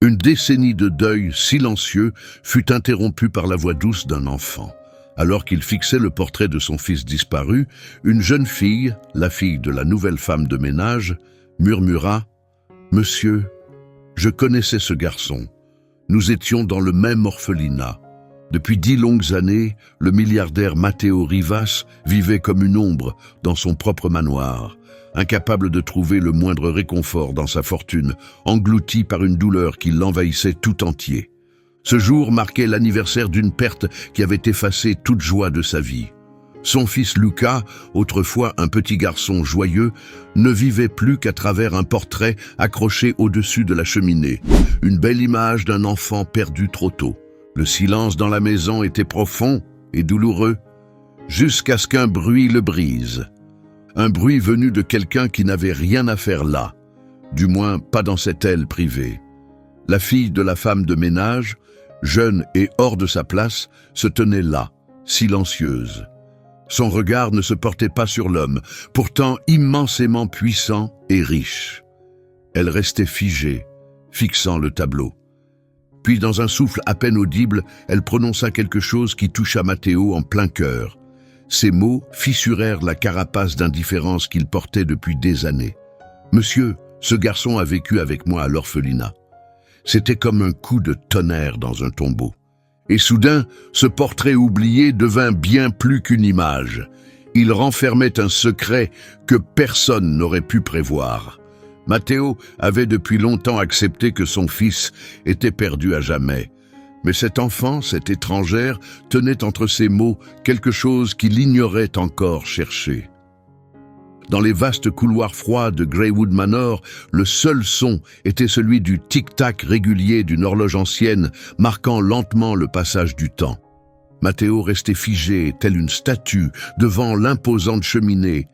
Une décennie de deuil silencieux fut interrompue par la voix douce d'un enfant. Alors qu'il fixait le portrait de son fils disparu, une jeune fille, la fille de la nouvelle femme de ménage, murmura « Monsieur, je connaissais ce garçon. Nous étions dans le même orphelinat. Depuis 10 longues années, le milliardaire Matteo Rivas vivait comme une ombre dans son propre manoir, incapable de trouver le moindre réconfort dans sa fortune, englouti par une douleur qui l'envahissait tout entier. Ce jour marquait l'anniversaire d'une perte qui avait effacé toute joie de sa vie. Son fils Luca, autrefois un petit garçon joyeux, ne vivait plus qu'à travers un portrait accroché au-dessus de la cheminée, une belle image d'un enfant perdu trop tôt. Le silence dans la maison était profond et douloureux, jusqu'à ce qu'un bruit le brise. Un bruit venu de quelqu'un qui n'avait rien à faire là, du moins pas dans cette aile privée. La fille de la femme de ménage, jeune et hors de sa place, se tenait là, silencieuse. Son regard ne se portait pas sur l'homme, pourtant immensément puissant et riche. Elle restait figée, fixant le tableau. Puis, dans un souffle à peine audible, elle prononça quelque chose qui toucha Matteo en plein cœur. Ces mots fissurèrent la carapace d'indifférence qu'il portait depuis des années. « Monsieur, ce garçon a vécu avec moi à l'orphelinat. » C'était comme un coup de tonnerre dans un tombeau. Et soudain, ce portrait oublié devint bien plus qu'une image. Il renfermait un secret que personne n'aurait pu prévoir. Matteo avait depuis longtemps accepté que son fils était perdu à jamais. Mais cet enfant, cette étrangère, tenait entre ses mots quelque chose qu'il ignorait encore chercher. Dans les vastes couloirs froids de Greywood Manor, le seul son était celui du tic-tac régulier d'une horloge ancienne, marquant lentement le passage du temps. Matteo restait figé, tel une statue, devant l'imposante cheminée.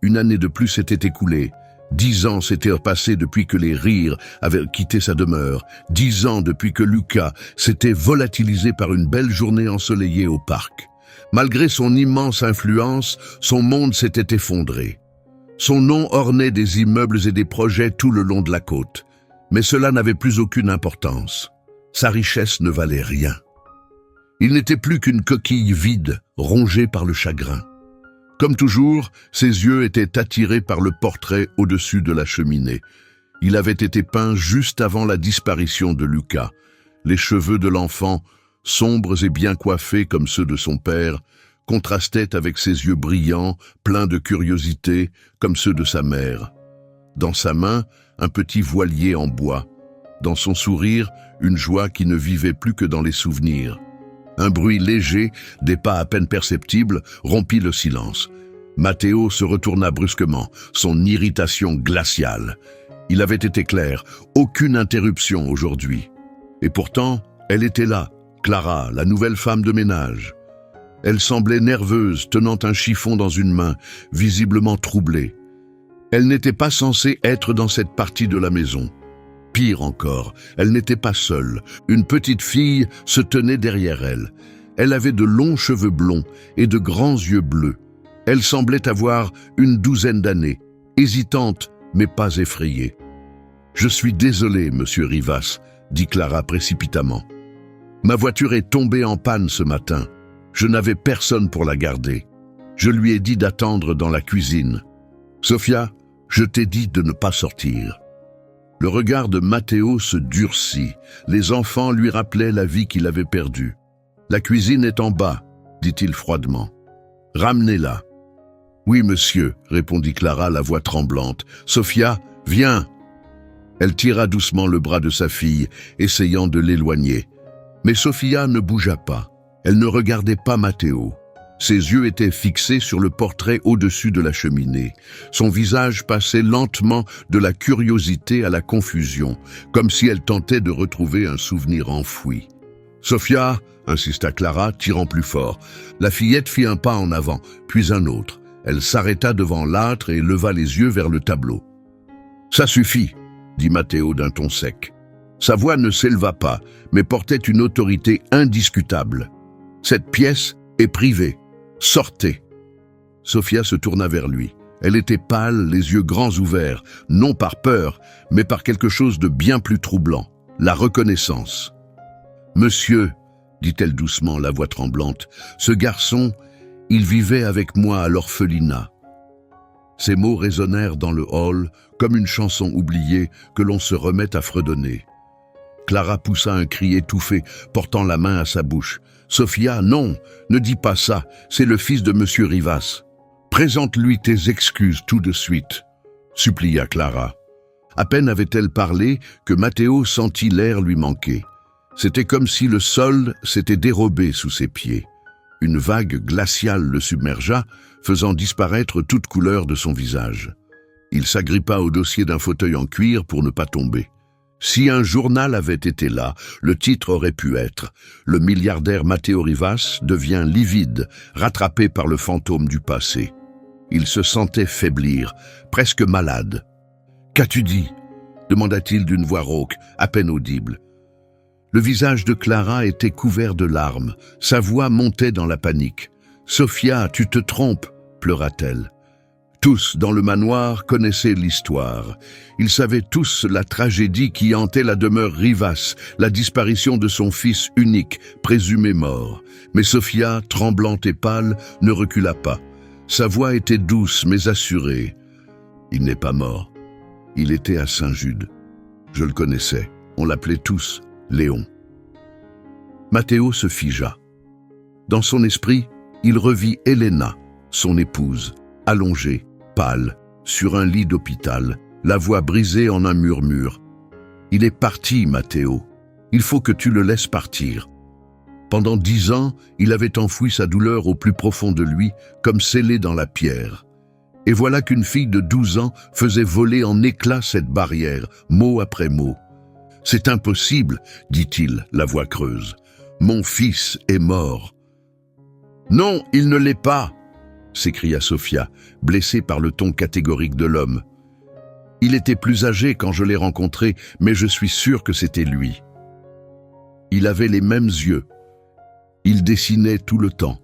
Une année de plus s'était écoulée. 10 ans s'étaient passés depuis que les rires avaient quitté sa demeure. 10 ans depuis que Luca s'était volatilisé par une belle journée ensoleillée au parc. Malgré son immense influence, son monde s'était effondré. Son nom ornait des immeubles et des projets tout le long de la côte. Mais cela n'avait plus aucune importance. Sa richesse ne valait rien. Il n'était plus qu'une coquille vide, rongée par le chagrin. Comme toujours, ses yeux étaient attirés par le portrait au-dessus de la cheminée. Il avait été peint juste avant la disparition de Luca. Les cheveux de l'enfant, sombres et bien coiffés comme ceux de son père, contrastaient avec ses yeux brillants, pleins de curiosité, comme ceux de sa mère. Dans sa main, un petit voilier en bois. Dans son sourire, une joie qui ne vivait plus que dans les souvenirs. Un bruit léger, des pas à peine perceptibles, rompit le silence. Matteo se retourna brusquement, son irritation glaciale. Il avait été clair, aucune interruption aujourd'hui. Et pourtant, elle était là, Clara, la nouvelle femme de ménage. Elle semblait nerveuse, tenant un chiffon dans une main, visiblement troublée. Elle n'était pas censée être dans cette partie de la maison. Pire encore, elle n'était pas seule. Une petite fille se tenait derrière elle. Elle avait de longs cheveux blonds et de grands yeux bleus. Elle semblait avoir une 12aine d'années, hésitante mais pas effrayée. « Je suis désolée, monsieur Rivas, » dit Clara précipitamment. « Ma voiture est tombée en panne ce matin. Je n'avais personne pour la garder. Je lui ai dit d'attendre dans la cuisine. Sofia, je t'ai dit de ne pas sortir. » Le regard de Matteo se durcit. Les enfants lui rappelaient la vie qu'il avait perdue. « La cuisine est en bas, » dit-il froidement. « Ramenez-la. »« Oui, monsieur, » répondit Clara, la voix tremblante. « Sofia, viens !» Elle tira doucement le bras de sa fille, essayant de l'éloigner. Mais Sofia ne bougea pas. Elle ne regardait pas Matteo. Ses yeux étaient fixés sur le portrait au-dessus de la cheminée. Son visage passait lentement de la curiosité à la confusion, comme si elle tentait de retrouver un souvenir enfoui. « Sofia !» insista Clara, tirant plus fort. La fillette fit un pas en avant, puis un autre. Elle s'arrêta devant l'âtre et leva les yeux vers le tableau. « Ça suffit !» dit Matteo d'un ton sec. Sa voix ne s'éleva pas, mais portait une autorité indiscutable. « Cette pièce est privée. Sortez !» Sofia se tourna vers lui. Elle était pâle, les yeux grands ouverts, non par peur, mais par quelque chose de bien plus troublant, la reconnaissance. « Monsieur, dit-elle doucement, la voix tremblante, ce garçon, il vivait avec moi à l'orphelinat. » Ces mots résonnèrent dans le hall comme une chanson oubliée que l'on se remet à fredonner. Clara poussa un cri étouffé, portant la main à sa bouche. « Sophia, non, ne dis pas ça, c'est le fils de Monsieur Rivas. Présente-lui tes excuses tout de suite, » supplia Clara. À peine avait-elle parlé que Matteo sentit l'air lui manquer. C'était comme si le sol s'était dérobé sous ses pieds. Une vague glaciale le submergea, faisant disparaître toute couleur de son visage. Il s'agrippa au dossier d'un fauteuil en cuir pour ne pas tomber. Si un journal avait été là, le titre aurait pu être « Le milliardaire Matteo Rivas devient livide, rattrapé par le fantôme du passé ». Il se sentait faiblir, presque malade. « Qu'as-tu dit ?» demanda-t-il d'une voix rauque, à peine audible. Le visage de Clara était couvert de larmes. Sa voix montait dans la panique. « Sophia, tu te trompes !» pleura-t-elle. Tous dans le manoir connaissaient l'histoire. Ils savaient tous la tragédie qui hantait la demeure Rivas, la disparition de son fils unique, présumé mort. Mais Sophia, tremblante et pâle, ne recula pas. Sa voix était douce mais assurée. « Il n'est pas mort. Il était à Saint-Jude. Je le connaissais. On l'appelait tous Léon. » Matteo se figea. Dans son esprit, il revit Helena, son épouse, allongée, pâle, sur un lit d'hôpital, la voix brisée en un murmure. « Il est parti, Matteo. Il faut que tu le laisses partir. » Pendant 10 ans, il avait enfoui sa douleur au plus profond de lui, comme scellée dans la pierre. Et voilà qu'une fille de 12 ans faisait voler en éclats cette barrière, mot après mot. « C'est impossible, dit-il, la voix creuse. Mon fils est mort. »« Non, il ne l'est pas !» s'écria Sophia, blessée par le ton catégorique de l'homme. « Il était plus âgé quand je l'ai rencontré, mais je suis sûr que c'était lui. Il avait les mêmes yeux. Il dessinait tout le temps,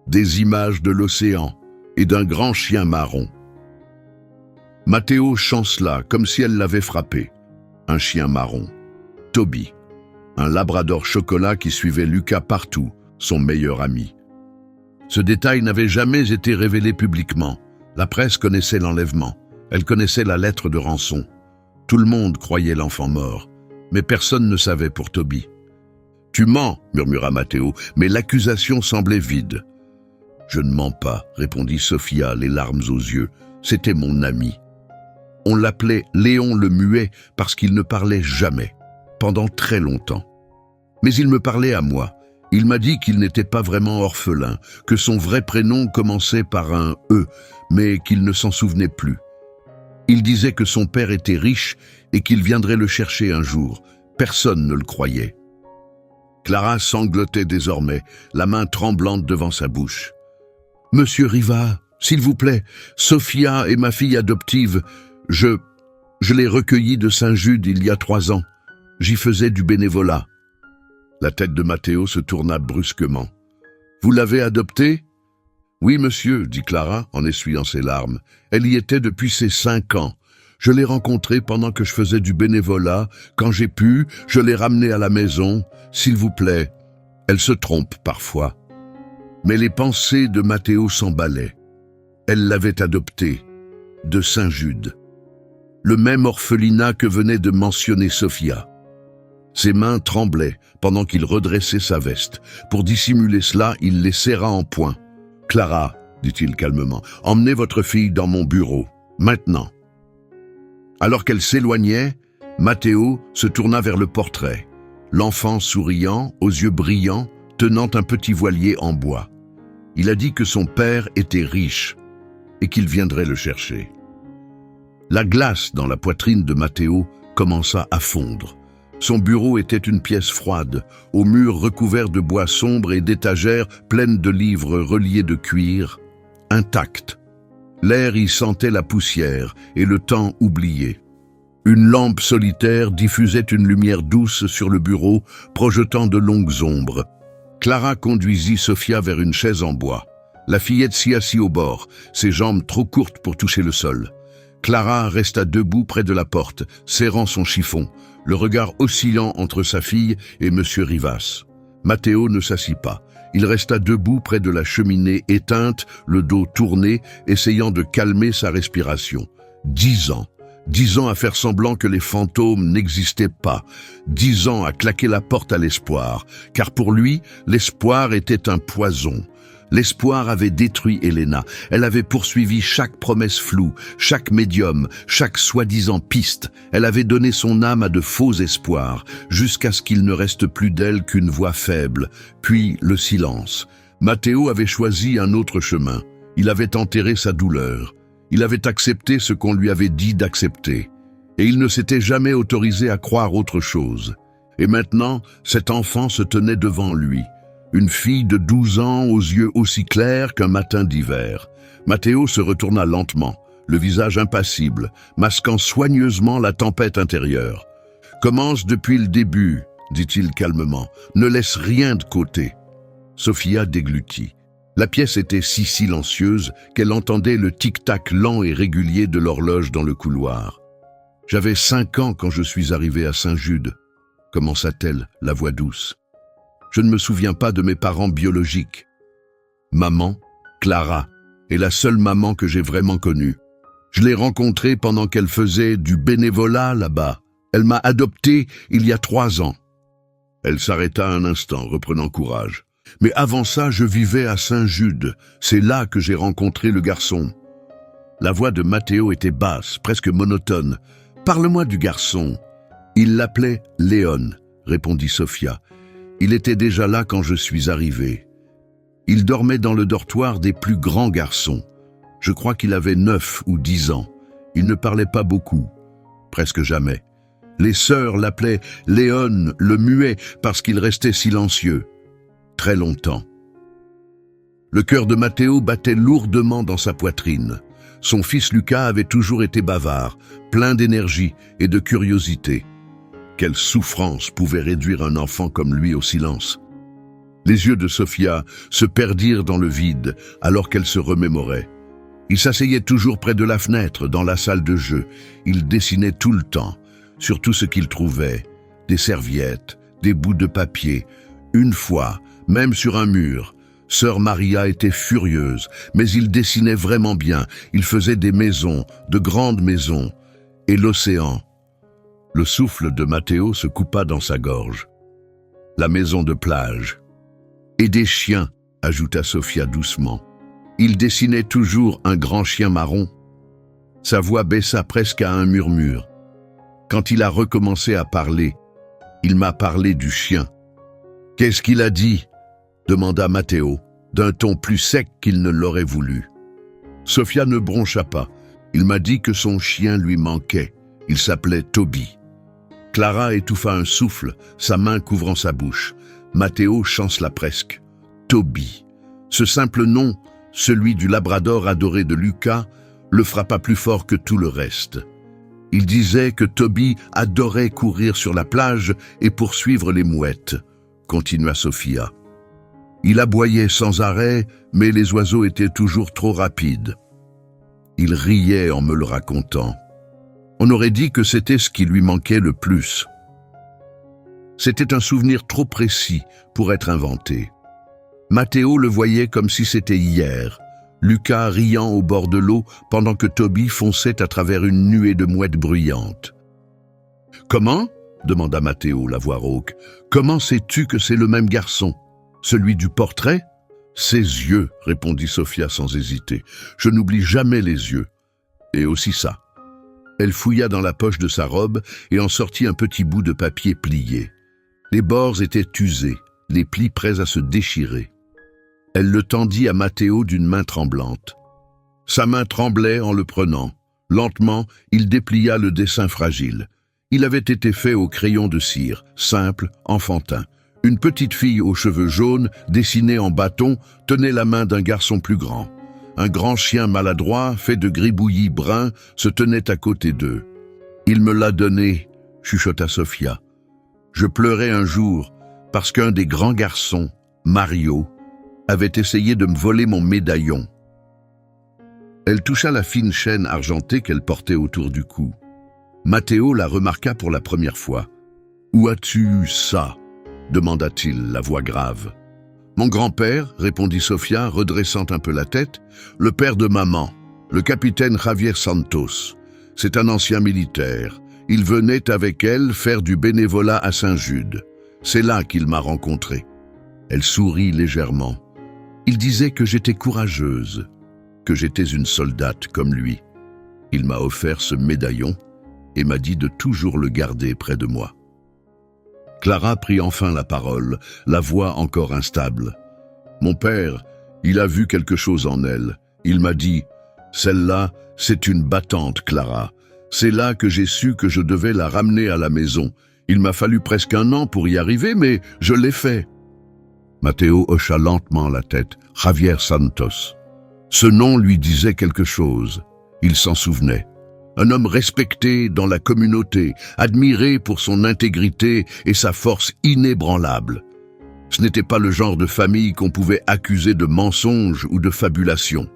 des images de l'océan et d'un grand chien marron. » Matteo chancela comme si elle l'avait frappé. Un chien marron. Toby, un labrador chocolat qui suivait Lucas partout, son meilleur ami. Ce détail n'avait jamais été révélé publiquement. La presse connaissait l'enlèvement. Elle connaissait la lettre de rançon. Tout le monde croyait l'enfant mort, mais personne ne savait pour Toby. « Tu mens, murmura Matteo, mais l'accusation semblait vide. »« Je ne mens pas, répondit Sophia, les larmes aux yeux. C'était mon ami. On l'appelait Léon le Muet parce qu'il ne parlait jamais, pendant très longtemps. Mais il me parlait à moi. Il m'a dit qu'il n'était pas vraiment orphelin, que son vrai prénom commençait par un « E », mais qu'il ne s'en souvenait plus. Il disait que son père était riche et qu'il viendrait le chercher un jour. Personne ne le croyait. Clara sanglotait désormais, la main tremblante devant sa bouche. « Monsieur Riva, s'il vous plaît, Sophia est ma fille adoptive. Je l'ai recueillie de Saint-Jude il y a 3 ans. J'y faisais du bénévolat. » La tête de Matteo se tourna brusquement. « Vous l'avez adoptée ?»« Oui, monsieur, dit Clara en essuyant ses larmes. Elle y était depuis ses 5 ans. Je l'ai rencontrée pendant que je faisais du bénévolat. Quand j'ai pu, je l'ai ramenée à la maison. S'il vous plaît. » Elle se trompe parfois. Mais les pensées de Matteo s'emballaient. Elle l'avait adoptée, de Saint-Jude. Le même orphelinat que venait de mentionner Sophia. Ses mains tremblaient pendant qu'il redressait sa veste. Pour dissimuler cela, il les serra en poing. « Clara, dit-il calmement, emmenez votre fille dans mon bureau, maintenant. » Alors qu'elle s'éloignait, Matteo se tourna vers le portrait. L'enfant souriant, aux yeux brillants, tenant un petit voilier en bois. Il a dit que son père était riche et qu'il viendrait le chercher. La glace dans la poitrine de Matteo commença à fondre. Son bureau était une pièce froide, aux murs recouverts de bois sombre et d'étagères pleines de livres reliés de cuir, intacts. L'air y sentait la poussière et le temps oublié. Une lampe solitaire diffusait une lumière douce sur le bureau, projetant de longues ombres. Clara conduisit Sophia vers une chaise en bois. La fillette s'y assit au bord, ses jambes trop courtes pour toucher le sol. Clara resta debout près de la porte, serrant son chiffon, le regard oscillant entre sa fille et Monsieur Rivas. Matteo ne s'assit pas. Il resta debout près de la cheminée éteinte, le dos tourné, essayant de calmer sa respiration. 10 ans. 10 ans à faire semblant que les fantômes n'existaient pas. 10 ans à claquer la porte à l'espoir. Car pour lui, l'espoir était un poison. L'espoir avait détruit Elena. Elle avait poursuivi chaque promesse floue, chaque médium, chaque soi-disant piste. Elle avait donné son âme à de faux espoirs, jusqu'à ce qu'il ne reste plus d'elle qu'une voix faible, puis le silence. Matteo avait choisi un autre chemin. Il avait enterré sa douleur. Il avait accepté ce qu'on lui avait dit d'accepter. Et il ne s'était jamais autorisé à croire autre chose. Et maintenant, cet enfant se tenait devant lui. Une fille de 12 ans aux yeux aussi clairs qu'un matin d'hiver. Matteo se retourna lentement, le visage impassible, masquant soigneusement la tempête intérieure. « Commence depuis le début, dit-il calmement. Ne laisse rien de côté. » Sofia déglutit. La pièce était si silencieuse qu'elle entendait le tic-tac lent et régulier de l'horloge dans le couloir. « J'avais 5 ans quand je suis arrivée à Saint-Jude, » commença-t-elle, la voix douce. Je ne me souviens pas de mes parents biologiques. Maman, Clara, est la seule maman que j'ai vraiment connue. Je l'ai rencontrée pendant qu'elle faisait du bénévolat là-bas. Elle m'a adopté il y a 3 ans. Elle s'arrêta un instant, reprenant courage. Mais avant ça, je vivais à Saint-Jude. C'est là que j'ai rencontré le garçon. La voix de Matteo était basse, presque monotone. Parle-moi du garçon. Il l'appelait Léon, répondit Sofia. Il était déjà là quand je suis arrivé. Il dormait dans le dortoir des plus grands garçons. Je crois qu'il avait 9 ou 10 ans. Il ne parlait pas beaucoup, presque jamais. Les sœurs l'appelaient Léon le muet parce qu'il restait silencieux. Très longtemps. Le cœur de Matteo battait lourdement dans sa poitrine. Son fils Lucas avait toujours été bavard, plein d'énergie et de curiosité. Quelle souffrance pouvait réduire un enfant comme lui au silence. Les yeux de Sofia se perdirent dans le vide alors qu'elle se remémorait. Il s'asseyait toujours près de la fenêtre dans la salle de jeu. Il dessinait tout le temps, sur tout ce qu'il trouvait. Des serviettes, des bouts de papier. Une fois, même sur un mur, Sœur Maria était furieuse, mais il dessinait vraiment bien. Il faisait des maisons, de grandes maisons, et l'océan. Le souffle de Matteo se coupa dans sa gorge. La maison de plage. Et des chiens, ajouta Sofia doucement. Il dessinait toujours un grand chien marron. Sa voix baissa presque à un murmure. Quand il a recommencé à parler, il m'a parlé du chien. « Qu'est-ce qu'il a dit ?» demanda Matteo, d'un ton plus sec qu'il ne l'aurait voulu. Sofia ne broncha pas. Il m'a dit que son chien lui manquait. Il s'appelait Toby. Clara étouffa un souffle, sa main couvrant sa bouche. Matteo chancela presque. Toby. Ce simple nom, celui du labrador adoré de Lucas, le frappa plus fort que tout le reste. Il disait que Toby adorait courir sur la plage et poursuivre les mouettes, continua Sofia. Il aboyait sans arrêt, mais les oiseaux étaient toujours trop rapides. Il riait en me le racontant. On aurait dit que c'était ce qui lui manquait le plus. C'était un souvenir trop précis pour être inventé. Matteo le voyait comme si c'était hier, Lucas riant au bord de l'eau pendant que Toby fonçait à travers une nuée de mouettes bruyantes. « Comment ?» demanda Matteo, la voix rauque. « Comment sais-tu que c'est le même garçon? Celui du portrait ?» « Ses yeux, répondit Sofia sans hésiter. « Je n'oublie jamais les yeux. Et aussi ça. » Elle fouilla dans la poche de sa robe et en sortit un petit bout de papier plié. Les bords étaient usés, les plis prêts à se déchirer. Elle le tendit à Matteo d'une main tremblante. Sa main tremblait en le prenant. Lentement, il déplia le dessin fragile. Il avait été fait au crayon de cire, simple, enfantin. Une petite fille aux cheveux jaunes, dessinée en bâton, tenait la main d'un garçon plus grand. Un grand chien maladroit, fait de gribouillis bruns, se tenait à côté d'eux. « Il me l'a donné », chuchota Sofia. « Je pleurais un jour parce qu'un des grands garçons, Mario, avait essayé de me voler mon médaillon. » Elle toucha la fine chaîne argentée qu'elle portait autour du cou. Matteo la remarqua pour la première fois. « Où as-tu eu ça ?» demanda-t-il, la voix grave. « Mon grand-père, » répondit Sofia, redressant un peu la tête, « le père de maman, le capitaine Javier Santos. C'est un ancien militaire. Il venait avec elle faire du bénévolat à Saint-Jude. C'est là qu'il m'a rencontré. » Elle sourit légèrement. Il disait que j'étais courageuse, que j'étais une soldate comme lui. Il m'a offert ce médaillon et m'a dit de toujours le garder près de moi. Clara prit enfin la parole, la voix encore instable. « Mon père, il a vu quelque chose en elle. Il m'a dit, « Celle-là, c'est une battante, Clara. C'est là que j'ai su que je devais la ramener à la maison. Il m'a fallu presque 1 an pour y arriver, mais je l'ai fait. » Matteo hocha lentement la tête. Javier Santos. Ce nom lui disait quelque chose. Il s'en souvenait. Un homme respecté dans la communauté, admiré pour son intégrité et sa force inébranlable. Ce n'était pas le genre de famille qu'on pouvait accuser de mensonge ou de fabulation.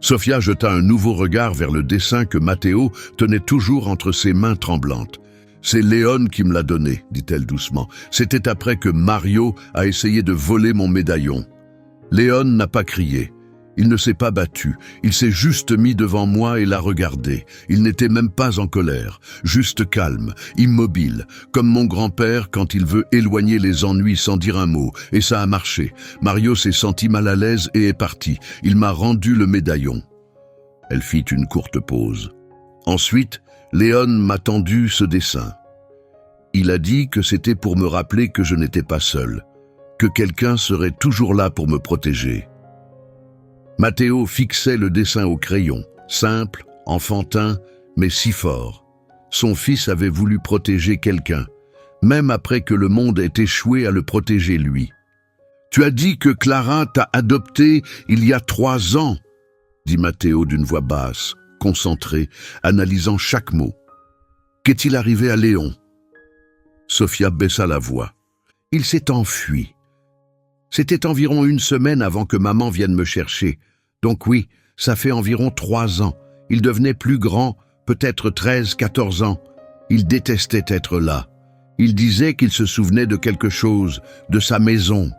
Sofia jeta un nouveau regard vers le dessin que Matteo tenait toujours entre ses mains tremblantes. « C'est Léon qui me l'a donné, dit-elle doucement. C'était après que Mario a essayé de voler mon médaillon. Léon n'a pas crié. Il ne s'est pas battu. Il s'est juste mis devant moi et l'a regardé. Il n'était même pas en colère, juste calme, immobile, comme mon grand-père quand il veut éloigner les ennuis sans dire un mot. Et ça a marché. Mario s'est senti mal à l'aise et est parti. Il m'a rendu le médaillon. » Elle fit une courte pause. Ensuite, Léon m'a tendu ce dessin. Il a dit que c'était pour me rappeler que je n'étais pas seul, que quelqu'un serait toujours là pour me protéger. Matteo fixait le dessin au crayon, simple, enfantin, mais si fort. Son fils avait voulu protéger quelqu'un, même après que le monde ait échoué à le protéger lui. « Tu as dit que Clara t'a adopté il y a 3 ans, » dit Matteo d'une voix basse, concentrée, analysant chaque mot. « Qu'est-il arrivé à Léon ?» Sofia baissa la voix. « Il s'est enfui. C'était environ 1 semaine avant que maman vienne me chercher. Donc oui, ça fait environ 3 ans. Il devenait plus grand, peut-être 13, 14 ans. Il détestait être là. Il disait qu'il se souvenait de quelque chose, de sa maison.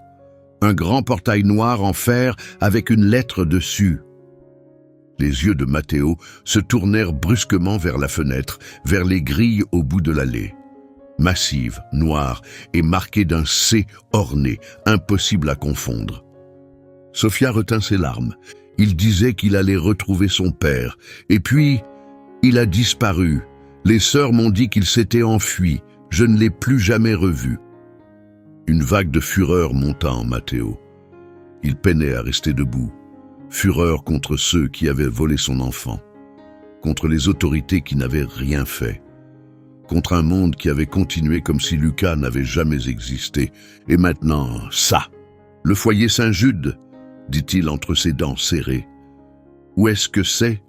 Un grand portail noir en fer avec une lettre dessus. » Les yeux de Matteo se tournèrent brusquement vers la fenêtre, vers les grilles au bout de l'allée. Massive, noire et marquée d'un C orné, impossible à confondre. Sofia retint ses larmes. Il disait qu'il allait retrouver son père. Et puis, il a disparu. Les sœurs m'ont dit qu'il s'était enfui. Je ne l'ai plus jamais revu. Une vague de fureur monta en Matteo. Il peinait à rester debout. Fureur contre ceux qui avaient volé son enfant. Contre les autorités qui n'avaient rien fait. Contre un monde qui avait continué comme si Lucas n'avait jamais existé. Et maintenant, ça. Le foyer Saint-Jude, dit-il entre ses dents serrées. Où est-ce que c'est?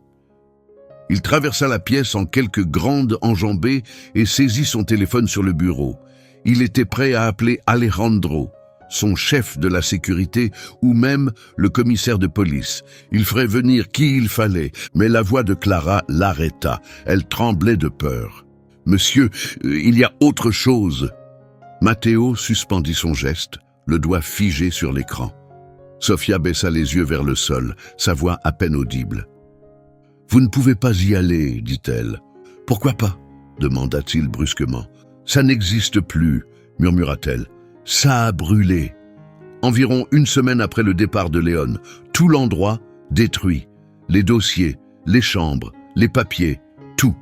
Il traversa la pièce en quelques grandes enjambées et saisit son téléphone sur le bureau. Il était prêt à appeler Alejandro, son chef de la sécurité, ou même le commissaire de police. Il ferait venir qui il fallait, mais la voix de Clara l'arrêta. Elle tremblait de peur. « Monsieur, il y a autre chose. » Matteo suspendit son geste, le doigt figé sur l'écran. Sofia baissa les yeux vers le sol, sa voix à peine audible. « Vous ne pouvez pas y aller, dit-elle. »« Pourquoi pas ?» demanda-t-il brusquement. « Ça n'existe plus, murmura-t-elle. Ça a brûlé. Environ 1 semaine après le départ de Léon, tout l'endroit détruit. Les dossiers, les chambres, les papiers, tout.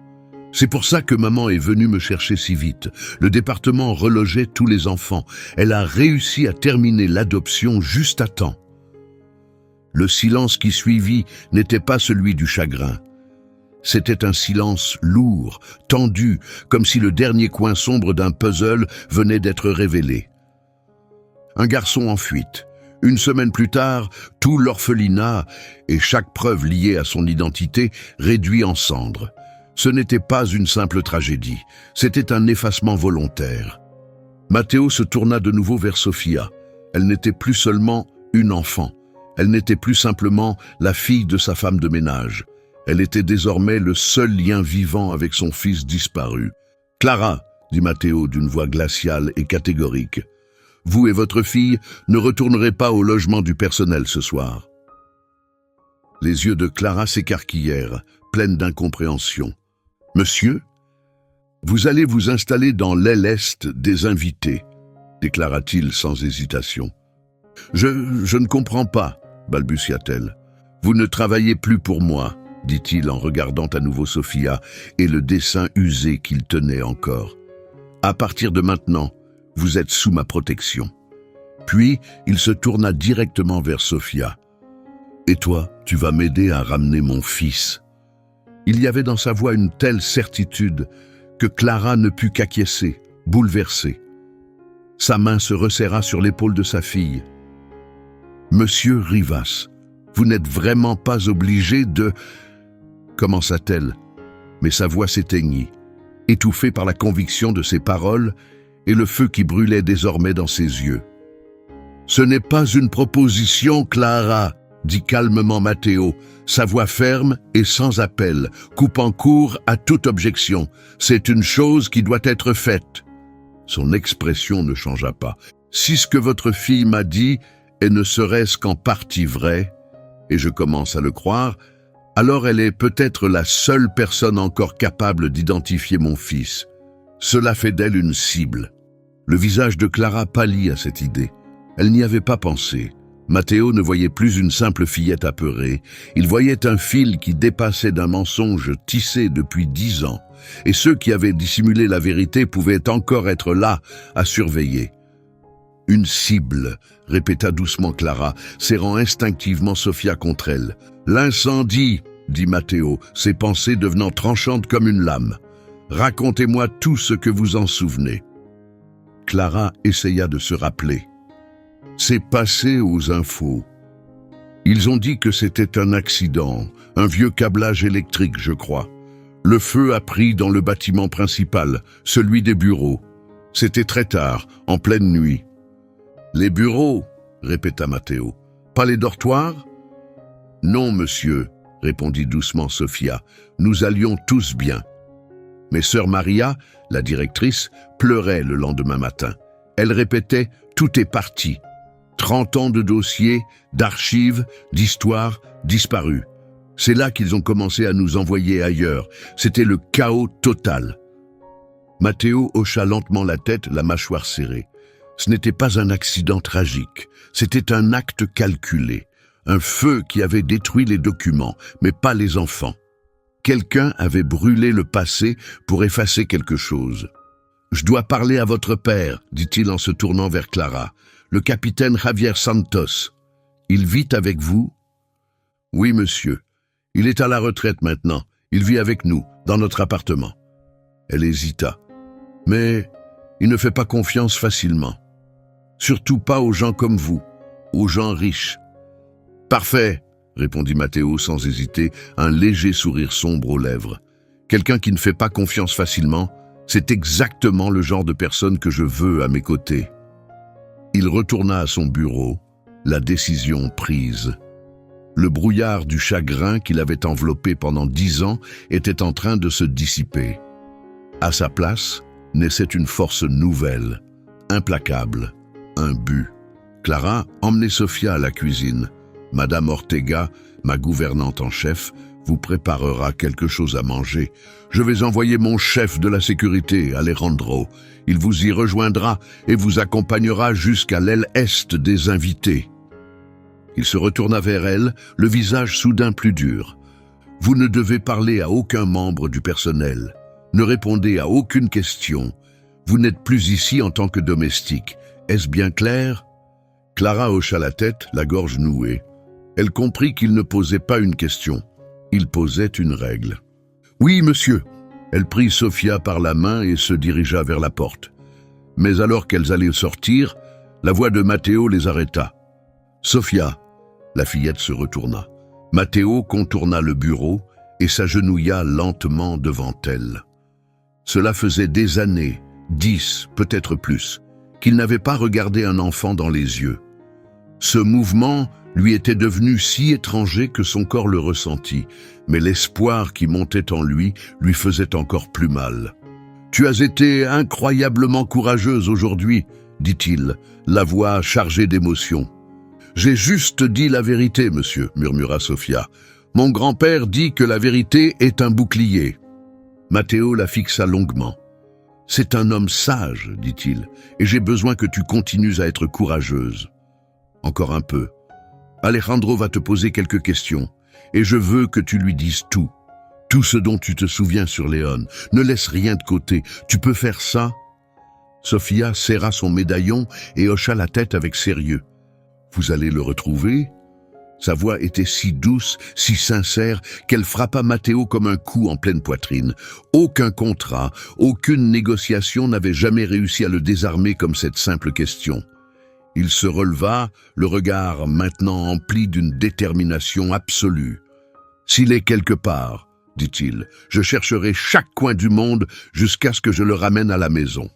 C'est pour ça que maman est venue me chercher si vite. Le département relogeait tous les enfants. Elle a réussi à terminer l'adoption juste à temps. » Le silence qui suivit n'était pas celui du chagrin. C'était un silence lourd, tendu, comme si le dernier coin sombre d'un puzzle venait d'être révélé. Un garçon en fuite. 1 semaine plus tard, tout l'orphelinat et chaque preuve liée à son identité réduit en cendres. Ce n'était pas une simple tragédie, c'était un effacement volontaire. Matteo se tourna de nouveau vers Sofia. Elle n'était plus seulement une enfant, elle n'était plus simplement la fille de sa femme de ménage. Elle était désormais le seul lien vivant avec son fils disparu. « Clara !» dit Matteo d'une voix glaciale et catégorique. « Vous et votre fille ne retournerez pas au logement du personnel ce soir. » Les yeux de Clara s'écarquillèrent, pleines d'incompréhension. « Monsieur, vous allez vous installer dans l'aile est des invités, » déclara-t-il sans hésitation. « Je ne comprends pas, » balbutia-t-elle. « Vous ne travaillez plus pour moi, » dit-il en regardant à nouveau Sophia et le dessin usé qu'il tenait encore. « À partir de maintenant, vous êtes sous ma protection. » Puis, il se tourna directement vers Sophia. « Et toi, tu vas m'aider à ramener mon fils. » Il y avait dans sa voix une telle certitude que Clara ne put qu'acquiescer, bouleversée. Sa main se resserra sur l'épaule de sa fille. « Monsieur Rivas, vous n'êtes vraiment pas obligé de... » commença-t-elle, mais sa voix s'éteignit, étouffée par la conviction de ses paroles et le feu qui brûlait désormais dans ses yeux. « Ce n'est pas une proposition, Clara !» dit calmement Matteo, sa voix ferme et sans appel, coupant court à toute objection. « C'est une chose qui doit être faite. » Son expression ne changea pas. « Si ce que votre fille m'a dit est ne serait-ce qu'en partie vrai, et je commence à le croire, alors elle est peut-être la seule personne encore capable d'identifier mon fils. Cela fait d'elle une cible. » Le visage de Clara pâlit à cette idée. Elle n'y avait pas pensé. Matteo ne voyait plus une simple fillette apeurée. Il voyait un fil qui dépassait d'un mensonge tissé depuis 10 ans. Et ceux qui avaient dissimulé la vérité pouvaient encore être là, à surveiller. « Une cible », répéta doucement Clara, serrant instinctivement Sophia contre elle. « L'incendie », dit Matteo, ses pensées devenant tranchantes comme une lame. « Racontez-moi tout ce que vous en souvenez. » Clara essaya de se rappeler. « C'est passé aux infos. Ils ont dit que c'était un accident, un vieux câblage électrique, je crois. Le feu a pris dans le bâtiment principal, celui des bureaux. C'était très tard, en pleine nuit. »« Les bureaux ?» répéta Matteo. « Pas les dortoirs ?»« Non, monsieur, » répondit doucement Sophia. « Nous allions tous bien. » Mais sœur Maria, la directrice, pleurait le lendemain matin. Elle répétait « Tout est parti ». 30 ans de dossiers, d'archives, d'histoires disparus. C'est là qu'ils ont commencé à nous envoyer ailleurs. C'était le chaos total. Matteo hocha lentement la tête, la mâchoire serrée. Ce n'était pas un accident tragique, c'était un acte calculé. Un feu qui avait détruit les documents, mais pas les enfants. Quelqu'un avait brûlé le passé pour effacer quelque chose. « Je dois parler à votre père », dit-il en se tournant vers Clara. « Le capitaine Javier Santos. Il vit avec vous ?»« Oui, monsieur. Il est à la retraite maintenant. Il vit avec nous, dans notre appartement. » Elle hésita. « Mais il ne fait pas confiance facilement. Surtout pas aux gens comme vous, aux gens riches. »« Parfait !» répondit Matteo sans hésiter, un léger sourire sombre aux lèvres. « Quelqu'un qui ne fait pas confiance facilement, c'est exactement le genre de personne que je veux à mes côtés. » Il retourna à son bureau, la décision prise. Le brouillard du chagrin qu'il avait enveloppé pendant 10 ans était en train de se dissiper. À sa place, naissait une force nouvelle, implacable, un but. Clara emmenait Sophia à la cuisine. Madame Ortega, ma gouvernante en chef, vous préparera quelque chose à manger. Je vais envoyer mon chef de la sécurité, Alejandro. Il vous y rejoindra et vous accompagnera jusqu'à l'aile est des invités. Il se retourna vers elle, le visage soudain plus dur. Vous ne devez parler à aucun membre du personnel. Ne répondez à aucune question. Vous n'êtes plus ici en tant que domestique. Est-ce bien clair? Clara hocha la tête, la gorge nouée. Elle comprit qu'il ne posait pas une question. Il posait une règle. « Oui, monsieur !» Elle prit Sophia par la main et se dirigea vers la porte. Mais alors qu'elles allaient sortir, la voix de Matteo les arrêta. « Sophia !» La fillette se retourna. Matteo contourna le bureau et s'agenouilla lentement devant elle. Cela faisait des années, 10, peut-être plus, qu'il n'avait pas regardé un enfant dans les yeux. Ce mouvement lui était devenu si étranger que son corps le ressentit, mais l'espoir qui montait en lui faisait encore plus mal. « Tu as été incroyablement courageuse aujourd'hui, » dit-il, la voix chargée d'émotion. « J'ai juste dit la vérité, monsieur, » murmura Sofia. « Mon grand-père dit que la vérité est un bouclier. » Matteo la fixa longuement. « C'est un homme sage, dit-il, et j'ai besoin que tu continues à être courageuse. » Encore un peu. Alejandro va te poser quelques questions, et je veux que tu lui dises tout. Tout ce dont tu te souviens sur Léon. Ne laisse rien de côté. Tu peux faire ça? Sofia serra son médaillon et hocha la tête avec sérieux. Vous allez le retrouver? Sa voix était si douce, si sincère, qu'elle frappa Matteo comme un coup en pleine poitrine. Aucun contrat, aucune négociation n'avait jamais réussi à le désarmer comme cette simple question. Il se releva, le regard maintenant empli d'une détermination absolue. « S'il est quelque part, dit-il, je chercherai chaque coin du monde jusqu'à ce que je le ramène à la maison. »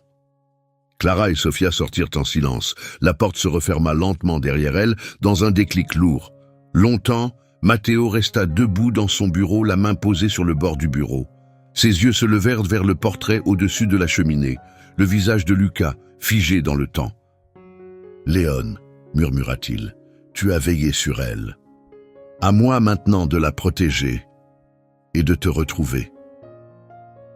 Clara et Sofia sortirent en silence. La porte se referma lentement derrière elles, dans un déclic lourd. Longtemps, Matteo resta debout dans son bureau, la main posée sur le bord du bureau. Ses yeux se levèrent vers le portrait au-dessus de la cheminée, le visage de Luca, figé dans le temps. « Léon, murmura-t-il, tu as veillé sur elle. À moi maintenant de la protéger et de te retrouver. »